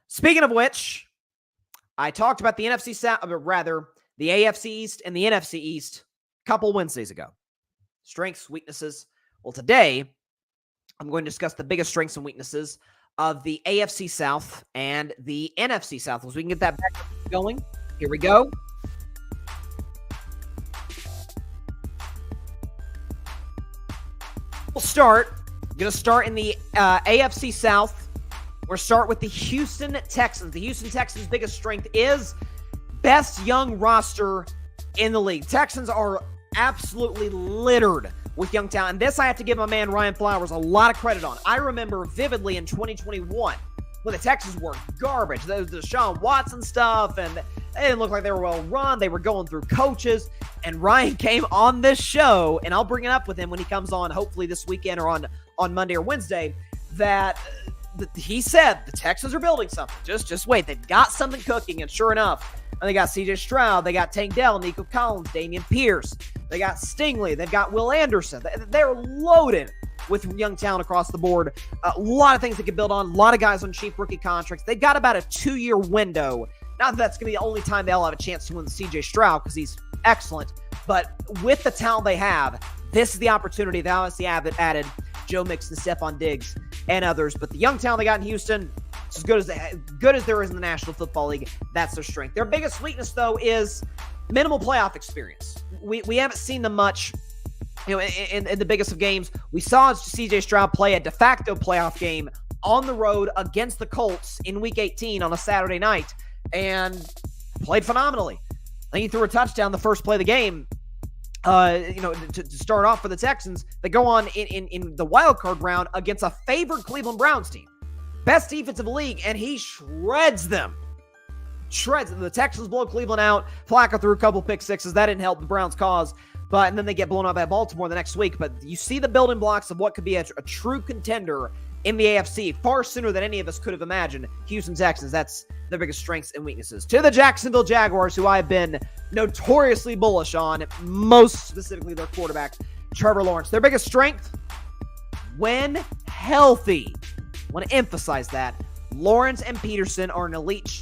Speaker 1: Speaking of which, I talked about the NFC South, the AFC East and the NFC East a couple Wednesdays ago. Strengths, weaknesses. Well, today, I'm going to discuss the biggest strengths and weaknesses of the AFC South and the NFC South. So we can get that back going. Here we go. We'll start. I'm going to start in the AFC South. We'll start with the Houston Texans. The Houston Texans' biggest strength is best young roster in the league. Texans are absolutely littered with young talent. And this I have to give my man Ryan Flowers a lot of credit on. I remember vividly in 2021 when the Texans were garbage. There was the Deshaun Watson stuff, and they didn't look like they were well run. They were going through coaches. And Ryan came on this show, and I'll bring it up with him when he comes on, hopefully this weekend or on Monday or Wednesday, that he said the Texans are building something. Just wait. They've got something cooking, and sure enough, and they got C.J. Stroud, they got Tank Dell, Nico Collins, Damian Pierce, they got Stingley, they've got Will Anderson. They're loaded with young talent across the board. A lot of things they can build on, a lot of guys on cheap rookie contracts. They've got about a 2-year window. Not that that's going to be the only time they'll have a chance to win C.J. Stroud because he's excellent, but with the talent they have, this is the opportunity. They obviously added Joe Mixon, Stephon Diggs, and others. But the young talent they got in Houston, it's as good as there is in the National Football League. That's their strength. Their biggest weakness, though, is minimal playoff experience. We haven't seen them much, in the biggest of games. We saw C.J. Stroud play a de facto playoff game on the road against the Colts in Week 18 on a Saturday night, and played phenomenally. I think he threw a touchdown the first play of the game. To start off for the Texans, they go on in the wild card round against a favored Cleveland Browns team. Best defensive league, and he shreds them. The Texans blow Cleveland out. Flacco threw a couple pick sixes. That didn't help the Browns' cause. And then they get blown out by Baltimore the next week. But you see the building blocks of what could be a true contender in the AFC far sooner than any of us could have imagined. Houston Texans, that's their biggest strengths and weaknesses. To the Jacksonville Jaguars, who I've been notoriously bullish on, most specifically their quarterback, Trevor Lawrence. Their biggest strength, when healthy. I want to emphasize that. Lawrence and Peterson are an elite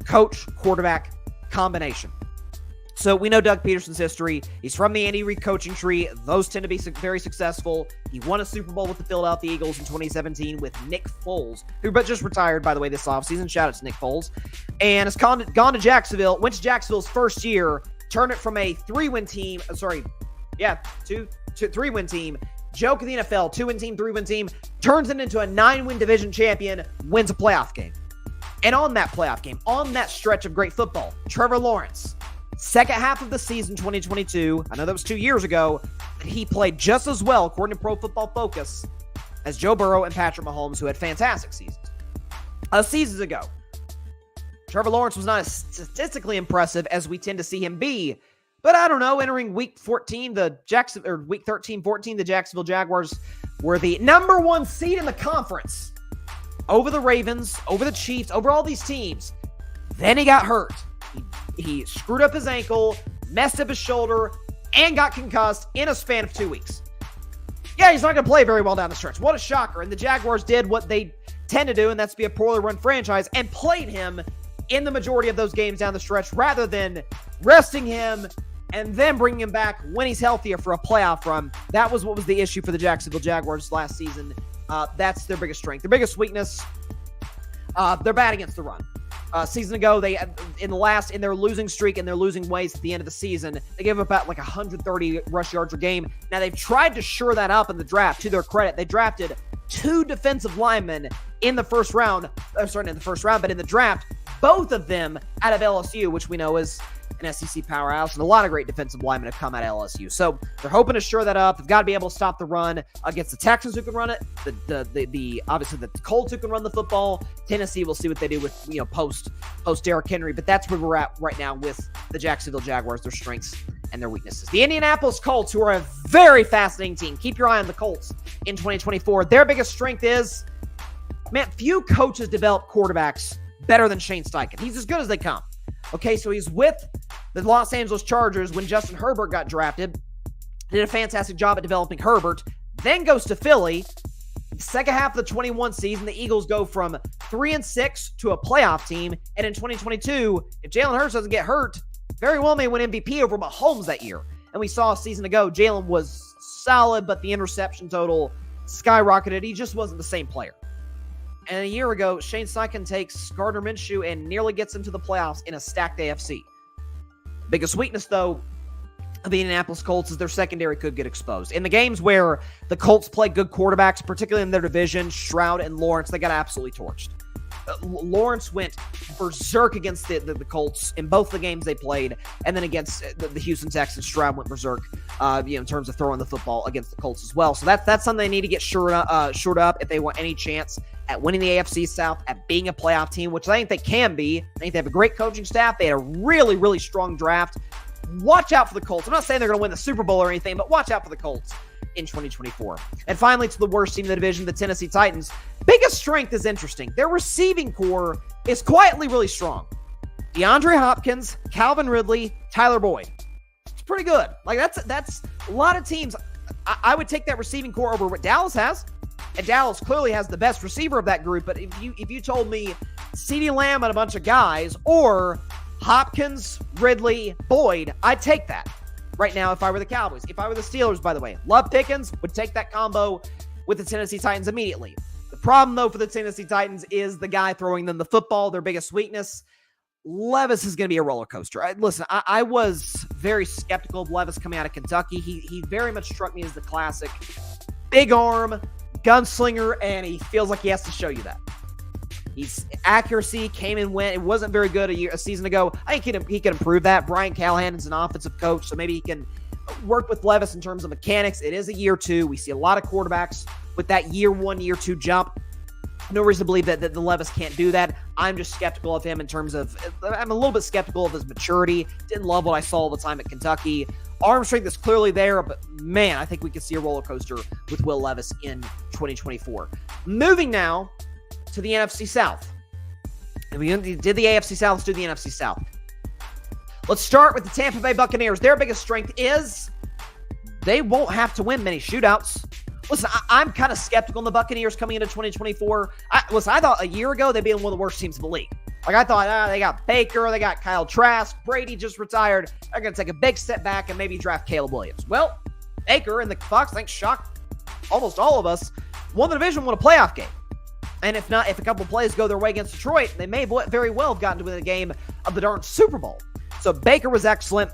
Speaker 1: coach-quarterback combination. So we know Doug Peterson's history. He's from the Andy Reid coaching tree. Those tend to be very successful. He won a Super Bowl with the Philadelphia Eagles in 2017 with Nick Foles, who just retired, by the way, this offseason. Shout out to Nick Foles. And has gone to Jacksonville, went to Jacksonville's first year, turned it from a 3-win team, three-win team, joke of the NFL, 2-win team, 3-win team, turns it into a 9-win division champion, wins a playoff game. And on that playoff game, on that stretch of great football, Trevor Lawrence, second half of the season 2022, I know that was 2 years ago, he played just as well, according to Pro Football Focus, as Joe Burrow and Patrick Mahomes, who had fantastic seasons. Seasons ago, Trevor Lawrence was not as statistically impressive as we tend to see him be, but I don't know, entering week 13, week 13-14, the Jacksonville Jaguars were the number 1 seed in the conference over the Ravens, over the Chiefs, over all these teams. Then he got hurt. He screwed up his ankle, messed up his shoulder, and got concussed in a span of 2 weeks. Yeah, he's not going to play very well down the stretch. What a shocker. And the Jaguars did what they tend to do, and that's be a poorly run franchise, and played him in the majority of those games down the stretch rather than resting him and then bringing him back when he's healthier for a playoff run. That was what was the issue for the Jacksonville Jaguars last season. That's their biggest strength. Their biggest weakness, they're bad against the run. Season ago, they in their losing streak and their losing ways at the end of the season, they gave up about like 130 rush yards a game. Now they've tried to shore that up in the draft. To their credit, they drafted 2 defensive linemen in the first round. But in the draft, both of them out of LSU, which we know is an SEC powerhouse, and a lot of great defensive linemen have come out of LSU. So they're hoping to shore that up. They've got to be able to stop the run against the Texans, who can run it. Obviously the Colts, who can run the football. Tennessee, we'll see what they do with post Derrick Henry. But that's where we're at right now with the Jacksonville Jaguars, their strengths and their weaknesses. The Indianapolis Colts, who are a very fascinating team. Keep your eye on the Colts in 2024. Their biggest strength is, few coaches develop quarterbacks better than Shane Steichen. He's as good as they come. Okay, so he's with the Los Angeles Chargers when Justin Herbert got drafted. Did a fantastic job at developing Herbert. Then goes to Philly. Second half of the 21 season, the Eagles go from 3-6 to a playoff team. And in 2022, if Jalen Hurts doesn't get hurt, very well may win MVP over Mahomes that year. And we saw a season ago, Jalen was solid, but the interception total skyrocketed. He just wasn't the same player. And a year ago, Shane Steichen takes Gardner Minshew and nearly gets him to the playoffs in a stacked AFC. Biggest weakness, though, of the Indianapolis Colts is their secondary could get exposed. In the games where the Colts play good quarterbacks, particularly in their division, Stroud and Lawrence, they got absolutely torched. Lawrence went berserk against the Colts in both the games they played, and then against the Houston Texans, Stroud went berserk, in terms of throwing the football against the Colts as well. So that's something they need to get shored up if they want any chance at winning the AFC South, at being a playoff team, which I think they can be. I think they have a great coaching staff. They had a really, really strong draft. Watch out for the Colts. I'm not saying they're going to win the Super Bowl or anything, but watch out for the Colts in 2024. And finally, to the worst team in the division, the Tennessee Titans. Biggest strength is interesting. Their receiving core is quietly really strong. DeAndre Hopkins, Calvin Ridley, Tyler Boyd. It's pretty good. Like that's a lot of teams. I would take that receiving core over what Dallas has. And Dallas clearly has the best receiver of that group. But if you told me CeeDee Lamb and a bunch of guys, or Hopkins, Ridley, Boyd, I'd take that right now if I were the Cowboys. If I were the Steelers, by the way, love Pickens, would take that combo with the Tennessee Titans immediately. The problem, though, for the Tennessee Titans is the guy throwing them the football, their biggest weakness. Levis is going to be a roller coaster. Listen, I was very skeptical of Levis coming out of Kentucky. He very much struck me as the classic big arm, gunslinger, and he feels like he has to show you that. His accuracy came and went. It wasn't very good a season ago. I think he can improve that. Brian Callahan is an offensive coach, so maybe he can work with Levis in terms of mechanics. It is a year 2. We see a lot of quarterbacks with that year 1, year 2 jump. No reason to believe that the Levis can't do that. I'm just skeptical of him in terms of, I'm a little bit skeptical of his maturity. Didn't love what I saw all the time at Kentucky. Arm strength is clearly there, but man, I think we could see a roller coaster with Will Levis in 2024. Moving now to the NFC South. And we did the AFC South, let's do the NFC South. Let's start with the Tampa Bay Buccaneers. Their biggest strength is they won't have to win many shootouts. Listen, I'm kind of skeptical on the Buccaneers coming into 2024. I thought a year ago they'd be one of the worst teams in the league. Like, I thought, they got Baker, they got Kyle Trask, Brady just retired. They're going to take a big step back and maybe draft Caleb Williams. Well, Baker and the Bucs, I think, shocked almost all of us, won the division, won a playoff game. And if not, if a couple plays go their way against Detroit, they may very well have gotten to win the game of the darn Super Bowl. So Baker was excellent.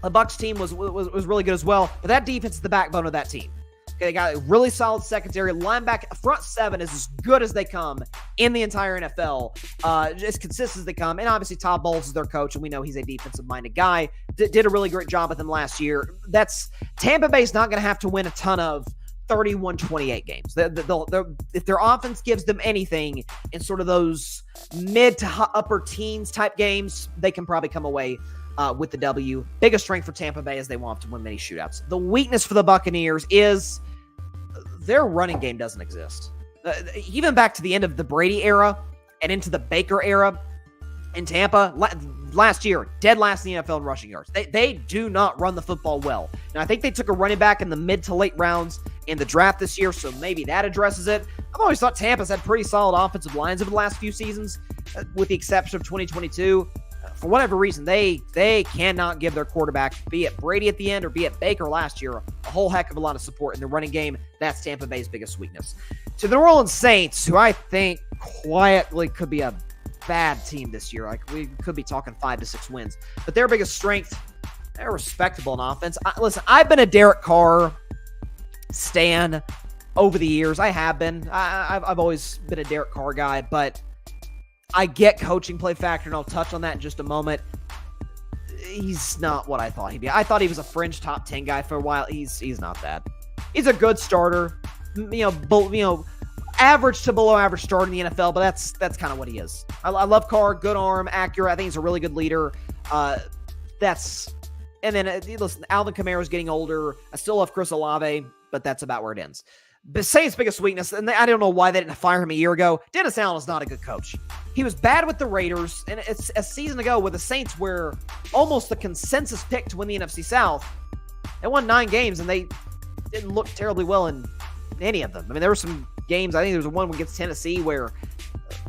Speaker 1: The Bucs team was really good as well. But that defense is the backbone of that team. Okay, they got a really solid secondary. Linebacker, front seven is as good as they come in the entire NFL. As consistent as they come. And obviously Todd Bowles is their coach, and we know he's a defensive-minded guy. Did a really great job with him last year. Tampa Bay's not going to have to win a ton of 31-28 games. If their offense gives them anything in sort of those mid to upper teens type games, they can probably come away with the W. Biggest strength for Tampa Bay is they won't have to win many shootouts. The weakness for the Buccaneers is their running game doesn't exist. Even back to the end of the Brady era and into the Baker era in Tampa, last year, dead last in the NFL in rushing yards. They do not run the football well. Now, I think they took a running back in the mid to late rounds in the draft this year, so maybe that addresses it. I've always thought Tampa's had pretty solid offensive lines over the last few seasons, with the exception of 2022. For whatever reason, they cannot give their quarterback, be it Brady at the end or be it Baker last year, a whole heck of a lot of support in the running game. That's Tampa Bay's biggest weakness. To the New Orleans Saints, who I think quietly could be a bad team this year. Like, we could be talking 5 to 6 wins. But their biggest strength, they're respectable in offense. Listen, I've been a Derek Carr stan over the years. I have been. I've always been a Derek Carr guy, but I get coaching play factor, and I'll touch on that in just a moment. He's not what I thought he'd be. I thought he was a fringe top 10 guy for a while. He's not that. He's a good starter. Average to below average starter in the NFL, but that's kind of what he is. I love Carr, good arm, accurate. I think he's a really good leader. Listen, Alvin Kamara's getting older. I still love Chris Olave, but that's about where it ends. But Saints' biggest weakness, and I don't know why they didn't fire him a year ago. Dennis Allen is not a good coach. He was bad with the Raiders, and it's a season ago with the Saints were almost the consensus pick to win the NFC South. They won 9 games, and they didn't look terribly well in any of them. I mean, there were some games. I think there was one against Tennessee where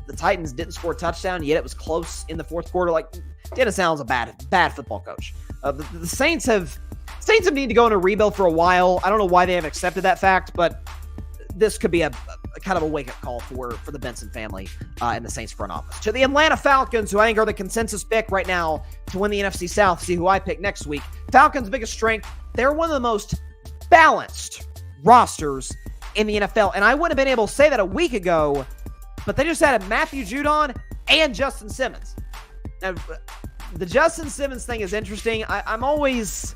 Speaker 1: the Titans didn't score a touchdown, yet it was close in the fourth quarter. Like, Dennis Allen's a bad football coach. The Saints have needed to go in a rebuild for a while. I don't know why they haven't accepted that fact, but this could be a kind of a wake-up call for the Benson family and the Saints front office. To the Atlanta Falcons, who I think are the consensus pick right now to win the NFC South, see who I pick next week. Falcons' biggest strength, they're one of the most balanced rosters in the NFL, and I wouldn't have been able to say that a week ago, but they just added Matthew Judon and Justin Simmons. Now, the Justin Simmons thing is interesting. I'm always,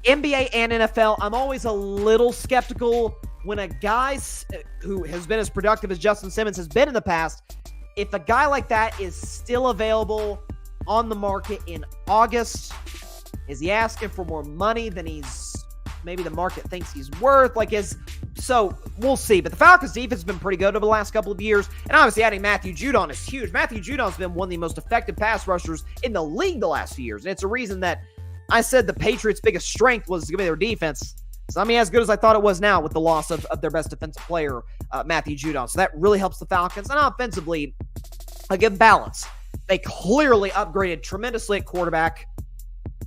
Speaker 1: NBA and NFL, I'm always a little skeptical when a guy who has been as productive as Justin Simmons has been in the past, if a guy like that is still available on the market in August, is he asking for more money than maybe the market thinks he's worth? So we'll see. But the Falcons' defense has been pretty good over the last couple of years. And obviously adding Matthew Judon is huge. Matthew Judon's been one of the most effective pass rushers in the league the last few years. And it's a reason that I said the Patriots' biggest strength was going to be their defense. It's not as good as I thought it was now with the loss of their best defensive player, Matthew Judon. So that really helps the Falcons. And offensively, again, balance. They clearly upgraded tremendously at quarterback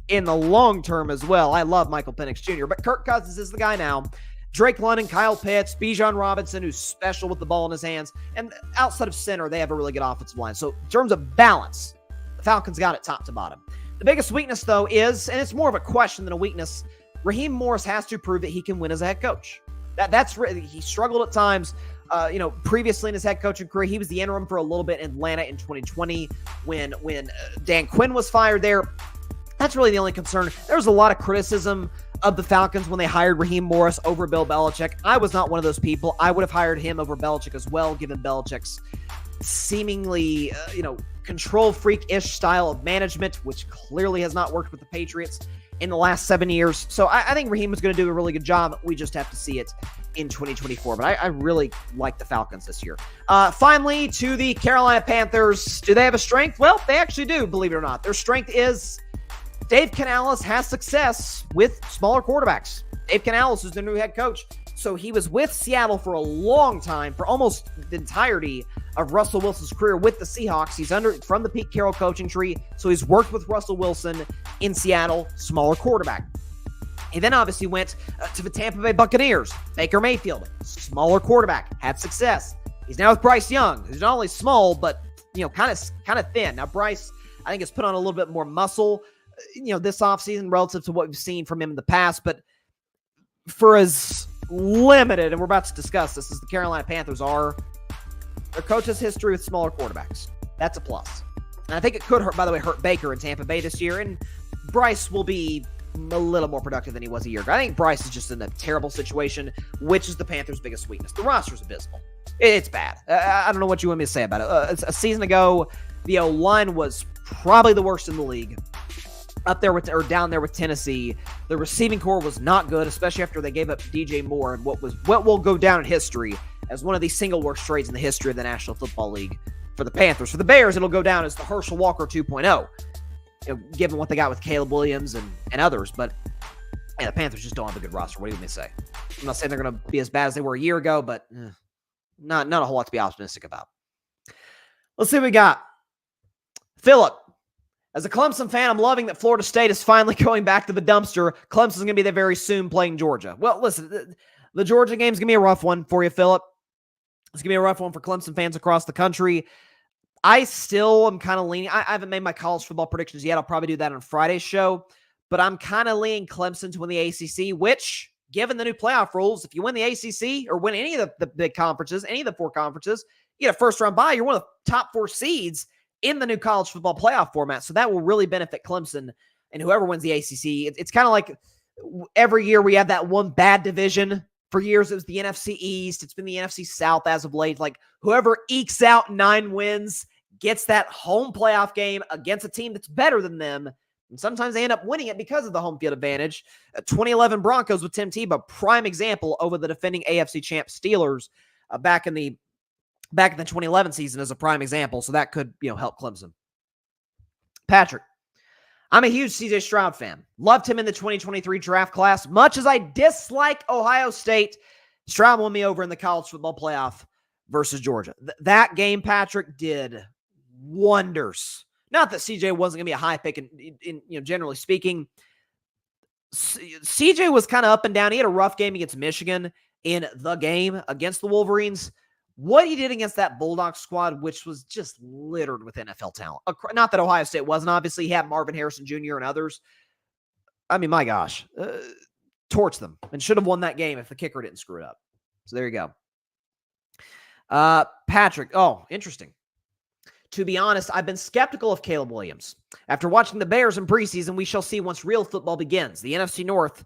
Speaker 1: in the long term as well. I love Michael Penix Jr., but Kirk Cousins is the guy now. Drake London, Kyle Pitts, Bijan Robinson, who's special with the ball in his hands. And outside of center, they have a really good offensive line. So in terms of balance, the Falcons got it top to bottom. The biggest weakness, though, is, and it's more of a question than a weakness, Raheem Morris has to prove that he can win as a head coach. That's really, he struggled at times. Previously in his head coaching career, he was the interim for a little bit in Atlanta in 2020 when Dan Quinn was fired there. That's really the only concern. There was a lot of criticism of the Falcons when they hired Raheem Morris over Bill Belichick. I was not one of those people. I would have hired him over Belichick as well, given Belichick's seemingly, control freak-ish style of management, which clearly has not worked with the Patriots in the last 7 years. So I think Raheem is going to do a really good job. We just have to see it in 2024. But I really like the Falcons this year. Finally, to the Carolina Panthers. Do they have a strength? Well, they actually do, believe it or not. Their strength is Dave Canales has success with smaller quarterbacks. Dave Canales is the new head coach. So he was with Seattle for a long time, for almost the entirety of Russell Wilson's career with the Seahawks. He's from the Pete Carroll coaching tree, so he's worked with Russell Wilson in Seattle, smaller quarterback. He then obviously went to the Tampa Bay Buccaneers. Baker Mayfield, smaller quarterback, had success. He's now with Bryce Young, who's not only small, but kind of thin. Now Bryce, I think, has put on a little bit more muscle, this offseason relative to what we've seen from him in the past. But for as limited, and we're about to discuss this, as the Carolina Panthers are, their coach has history with smaller quarterbacks. That's a plus. And I think it could hurt Baker in Tampa Bay this year, and Bryce will be a little more productive than he was a year ago. I think Bryce is just in a terrible situation, which is the Panthers' biggest weakness. The roster's abysmal. It's bad. I don't know what you want me to say about it. A season ago, the O-line was probably the worst in the league. Down there with Tennessee. The receiving core was not good, especially after they gave up DJ Moore and what will go down in history as one of the single worst trades in the history of the National Football League for the Panthers. For the Bears, it'll go down as the Herschel Walker 2.0. Given what they got with Caleb Williams and others. But the Panthers just don't have a good roster. What do you want me to say? I'm not saying they're going to be as bad as they were a year ago, but not a whole lot to be optimistic about. Let's see what we got. Philip, as a Clemson fan, I'm loving that Florida State is finally going back to the dumpster. Clemson's going to be there very soon playing Georgia. Well, listen, the Georgia game's going to be a rough one for you, Philip. It's going to be a rough one for Clemson fans across the country. I still am kind of leaning. I haven't made my college football predictions yet. I'll probably do that on Friday's show. But I'm kind of leaning Clemson to win the ACC, which, given the new playoff rules, if you win the ACC or win any of the big conferences, any of the four conferences, you get a first-round bye. You're one of the top four seeds in the new college football playoff format. So that will really benefit Clemson and whoever wins the ACC. It's kind of like every year we have that one bad division. For years, it was the NFC East. It's been the NFC South as of late. Like, whoever ekes out 9 wins gets that home playoff game against a team that's better than them. And sometimes they end up winning it because of the home field advantage. 2011 Broncos with Tim Tebow, prime example over the defending AFC champ Steelers back in the 2011 season as a prime example. So that could, help Clemson. Patrick, I'm a huge CJ Stroud fan. Loved him in the 2023 draft class. Much as I dislike Ohio State, Stroud won me over in the college football playoff versus Georgia. That game, Patrick, did wonders. Not that CJ wasn't going to be a high pick, in generally speaking. CJ was kind of up and down. He had a rough game against Michigan in the game against the Wolverines. What he did against that Bulldog squad, which was just littered with NFL talent. Not that Ohio State wasn't. Obviously, he had Marvin Harrison Jr. and others. I mean, my gosh. Torched them and should have won that game if the kicker didn't screw it up. So there you go. Patrick. Oh, interesting. To be honest, I've been skeptical of Caleb Williams. After watching the Bears in preseason, we shall see once real football begins. The NFC North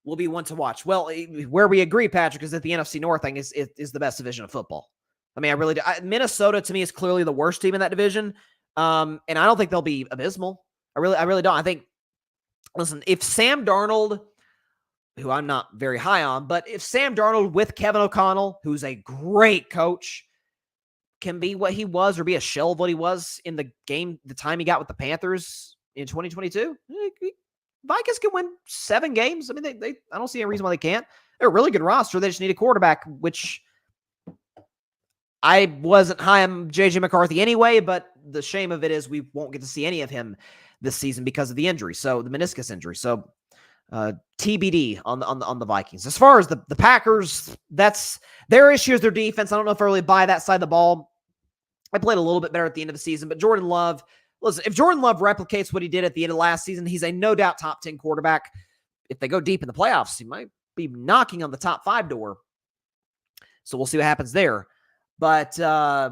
Speaker 1: will be one to watch. Well, where we agree, Patrick, is that the NFC North, I think, is the best division of football. I mean, I really do. Minnesota, to me, is clearly the worst team in that division. And I don't think they'll be abysmal. I really don't. I think, listen, if Sam Darnold, who I'm not very high on, but if Sam Darnold with Kevin O'Connell, who's a great coach, can be what he was or be a shell of what he was in the time he got with the Panthers in 2022, Vikings can win 7 games. I mean, I don't see any reason why they can't. They're a really good roster. They just need a quarterback, which I wasn't high on J.J. McCarthy anyway, but the shame of it is we won't get to see any of him this season because of the injury. So the meniscus injury. So TBD on the Vikings. As far as the Packers, that's their issue is their defense. I don't know if I really buy that side of the ball. I played a little bit better at the end of the season, but Jordan Love, listen, if Jordan Love replicates what he did at the end of last season, he's a no doubt top 10 quarterback. If they go deep in the playoffs, he might be knocking on the top 5 door. So we'll see what happens there. But yeah,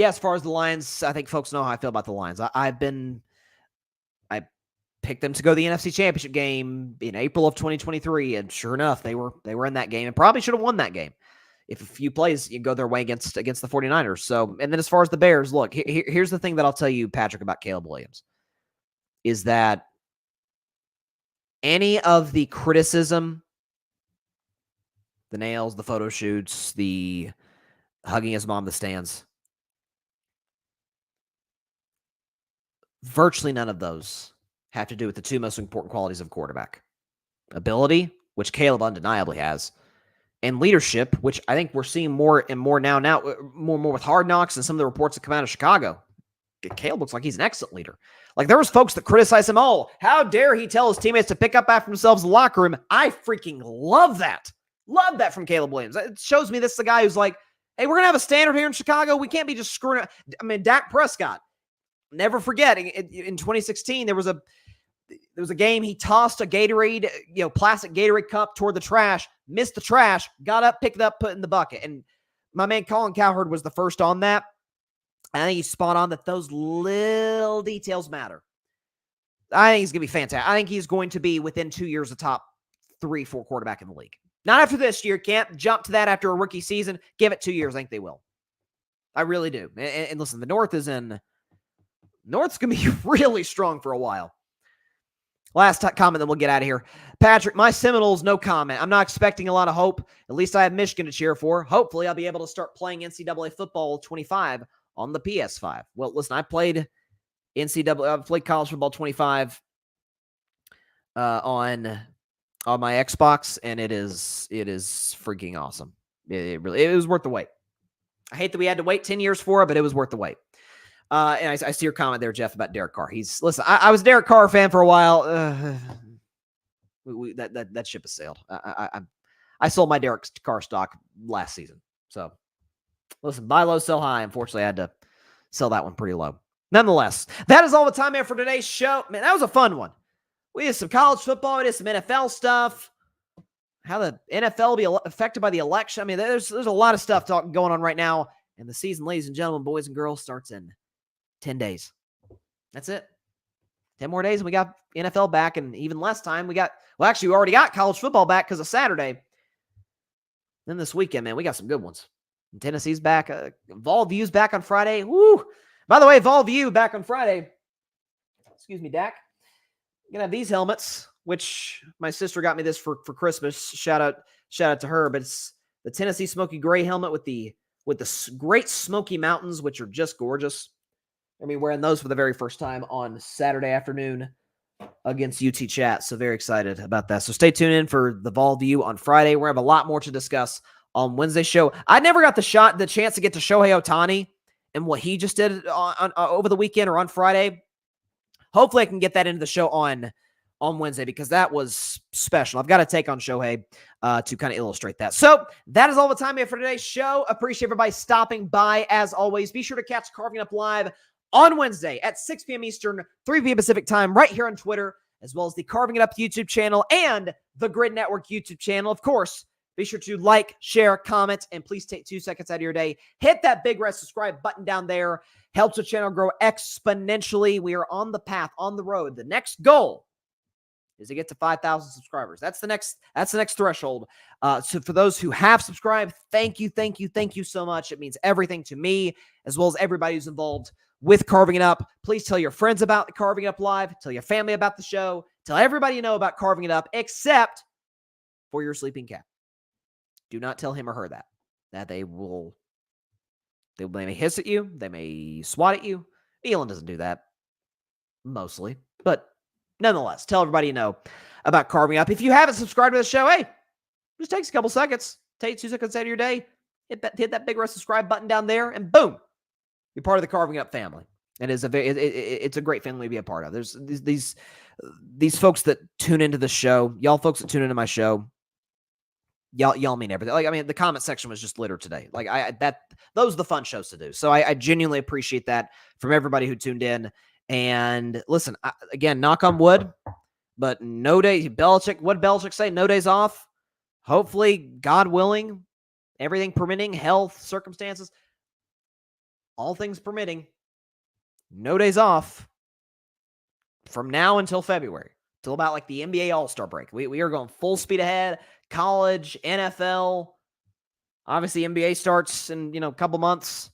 Speaker 1: as far as the Lions, I think folks know how I feel about the Lions. I picked them to go to the NFC Championship game in April of 2023, and sure enough, they were in that game and probably should have won that game if a few plays you go their way against the 49ers. So, and then as far as the Bears, look, here's the thing that I'll tell you, Patrick, about Caleb Williams, is that any of the criticism, the nails, the photo shoots, the hugging his mom in the stands, virtually none of those have to do with the 2 most important qualities of quarterback. Ability, which Caleb undeniably has, and leadership, which I think we're seeing more and more now, more and more with Hard Knocks and some of the reports that come out of Chicago. Caleb looks like he's an excellent leader. Like, there was folks that criticize him. Oh, how dare he tell his teammates to pick up after themselves in the locker room. I freaking love that. Love that from Caleb Williams. It shows me this is the guy who's like, hey, we're going to have a standard here in Chicago. We can't be just screwing up. I mean, Dak Prescott, never forget, in 2016, there was a game he tossed a Gatorade, plastic Gatorade cup toward the trash, missed the trash, got up, picked it up, put it in the bucket. And my man Colin Cowherd was the first on that. I think he's spot on that those little details matter. I think he's going to be fantastic. I think he's going to be within 2 years the top 3-4 quarterback in the league. Not after this year. Can't jump to that after a rookie season. Give it 2 years. I think they will. I really do. And listen, the North's going to be really strong for a while. Last comment, then we'll get out of here. Patrick, my Seminoles, no comment. I'm not expecting a lot of hope. At least I have Michigan to cheer for. Hopefully, I'll be able to start playing NCAA football 25 on the PS5. Well, listen, I played college football 25 on my Xbox, and it is freaking awesome. It was worth the wait. I hate that we had to wait 10 years for it, but it was worth the wait. And I see your comment there, Jeff, about Derek Carr. Listen, I was a Derek Carr fan for a while. That ship has sailed. I sold my Derek Carr stock last season. So, listen, buy low, sell high. Unfortunately, I had to sell that one pretty low. Nonetheless, that is all the time I have for today's show. Man, that was a fun one. We did some college football. We did some NFL stuff. How the NFL will be affected by the election. I mean, there's a lot of stuff going on right now. And the season, ladies and gentlemen, boys and girls, starts in 10 days. That's it. 10 more days and we got NFL back, and even less time. We already got college football back because of Saturday. Then this weekend, man, we got some good ones. And Tennessee's back. Vol View's back on Friday. Woo! By the way, Vol View back on Friday. Excuse me, Dak. I'm gonna have these helmets, which my sister got me this for Christmas. Shout out to her. But it's the Tennessee Smoky Gray helmet with the Great Smoky Mountains, which are just gorgeous. I mean, wearing those for the very first time on Saturday afternoon against UT Chat. So very excited about that. So stay tuned in for the Vol View on Friday. We're going to have a lot more to discuss on Wednesday's show. I never got the chance to get to Shohei Ohtani and what he just did on over the weekend or on Friday. Hopefully I can get that into the show on Wednesday, because that was special. I've got a take on Shohei to kind of illustrate that. So that is all the time we have for today's show. Appreciate everybody stopping by. As always, be sure to catch Carving Up Live on Wednesday at 6 p.m. Eastern, 3 p.m. Pacific time, right here on Twitter, as well as the Carving It Up YouTube channel and the Grid Network YouTube channel. Of course, be sure to like, share, comment, and please take 2 seconds out of your day. Hit that big red subscribe button down there. Helps the channel grow exponentially. We are on the path, on the road. The next goal is to get to 5,000 subscribers. That's the next threshold. So for those who have subscribed, thank you so much. It means everything to me, as well as everybody who's involved with Carving It Up. Please tell your friends about the Carving It Up Live. Tell your family about the show. Tell everybody you know about Carving It Up, except for your sleeping cat. Do not tell him or her that they may hiss at you. They may swat at you. Elon doesn't do that mostly, but nonetheless, tell everybody you know about Carving Up. If you haven't subscribed to the show, hey, just takes a couple seconds. Take 2 seconds out of your day. Hit that big red subscribe button down there, and boom, you're part of the Carving Up family. It's a great family to be a part of. There's these folks that tune into the show. Y'all folks that tune into my show. Y'all mean everything. Like, I mean, the comment section was just littered today. Like, those are the fun shows to do. So I genuinely appreciate that from everybody who tuned in. And listen, again, knock on wood, but no day. Belichick, what did Belichick say? No days off. Hopefully, God willing, everything permitting, health, circumstances, all things permitting, no days off from now until February, till about like the NBA All-Star break. We are going full speed ahead. College, NFL, obviously NBA starts in a couple months.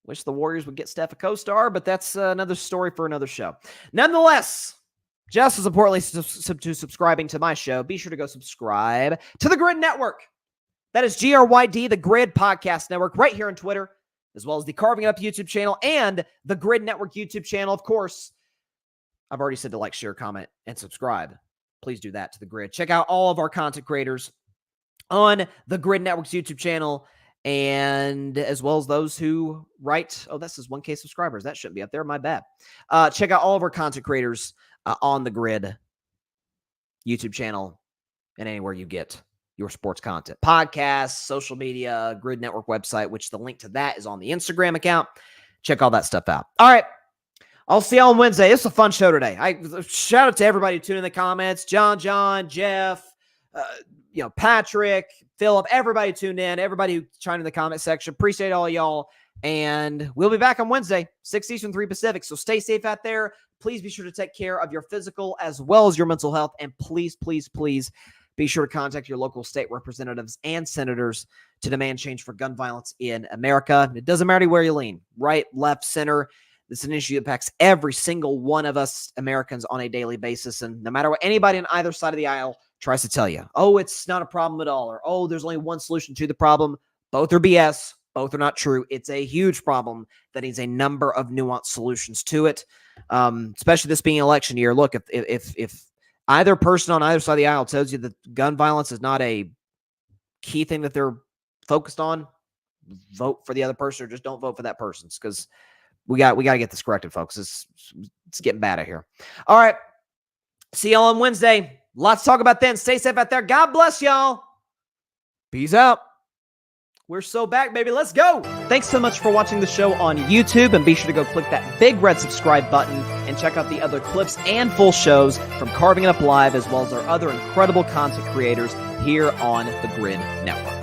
Speaker 1: Wish the Warriors would get Steph a co-star, but that's another story for another show. Nonetheless, just as importantly to subscribing to my show, be sure to go subscribe to the Grid Network. That is GRYD, the Grid Podcast Network, right here on Twitter, as well as the Carving It Up YouTube channel and the Grid Network YouTube channel. Of course, I've already said to like, share, comment, and subscribe. Please do that to the Grid. Check out all of our content creators on the Grid Network's YouTube channel, and as well as those who write. Oh, this is 1K subscribers. That shouldn't be up there. My bad. Check out all of our content creators on the Grid YouTube channel and anywhere you get your sports content, podcasts, social media, Grid Network website, which the link to that is on the Instagram account. Check all that stuff out. All right. I'll see y'all on Wednesday. It's a fun show today. Shout out to everybody who tuned in the comments. John, Jeff, Patrick, Philip, everybody tuned in, everybody who chimed in the comment section. Appreciate all y'all. And we'll be back on Wednesday, 6 Eastern, 3 Pacific. So stay safe out there. Please be sure to take care of your physical as well as your mental health. And please, please, please be sure to contact your local state representatives and senators to demand change for gun violence in America. It doesn't matter where you lean, right, left, center. This is an issue that impacts every single one of us Americans on a daily basis. And no matter what anybody on either side of the aisle tries to tell you, oh, it's not a problem at all, or oh, there's only one solution to the problem, both are BS. Both are not true. It's a huge problem that needs a number of nuanced solutions to it, especially this being election year. Look, if either person on either side of the aisle tells you that gun violence is not a key thing that they're focused on, vote for the other person or just don't vote for that person, because we got to get this corrected, folks. It's getting bad out here. All right. See y'all on Wednesday. Lots to talk about then. Stay safe out there. God bless y'all. Peace out. We're so back, baby. Let's go. Thanks so much for watching the show on YouTube, and be sure to go click that big red subscribe button and check out the other clips and full shows from Carving It Up Live, as well as our other incredible content creators here on the Grid Network.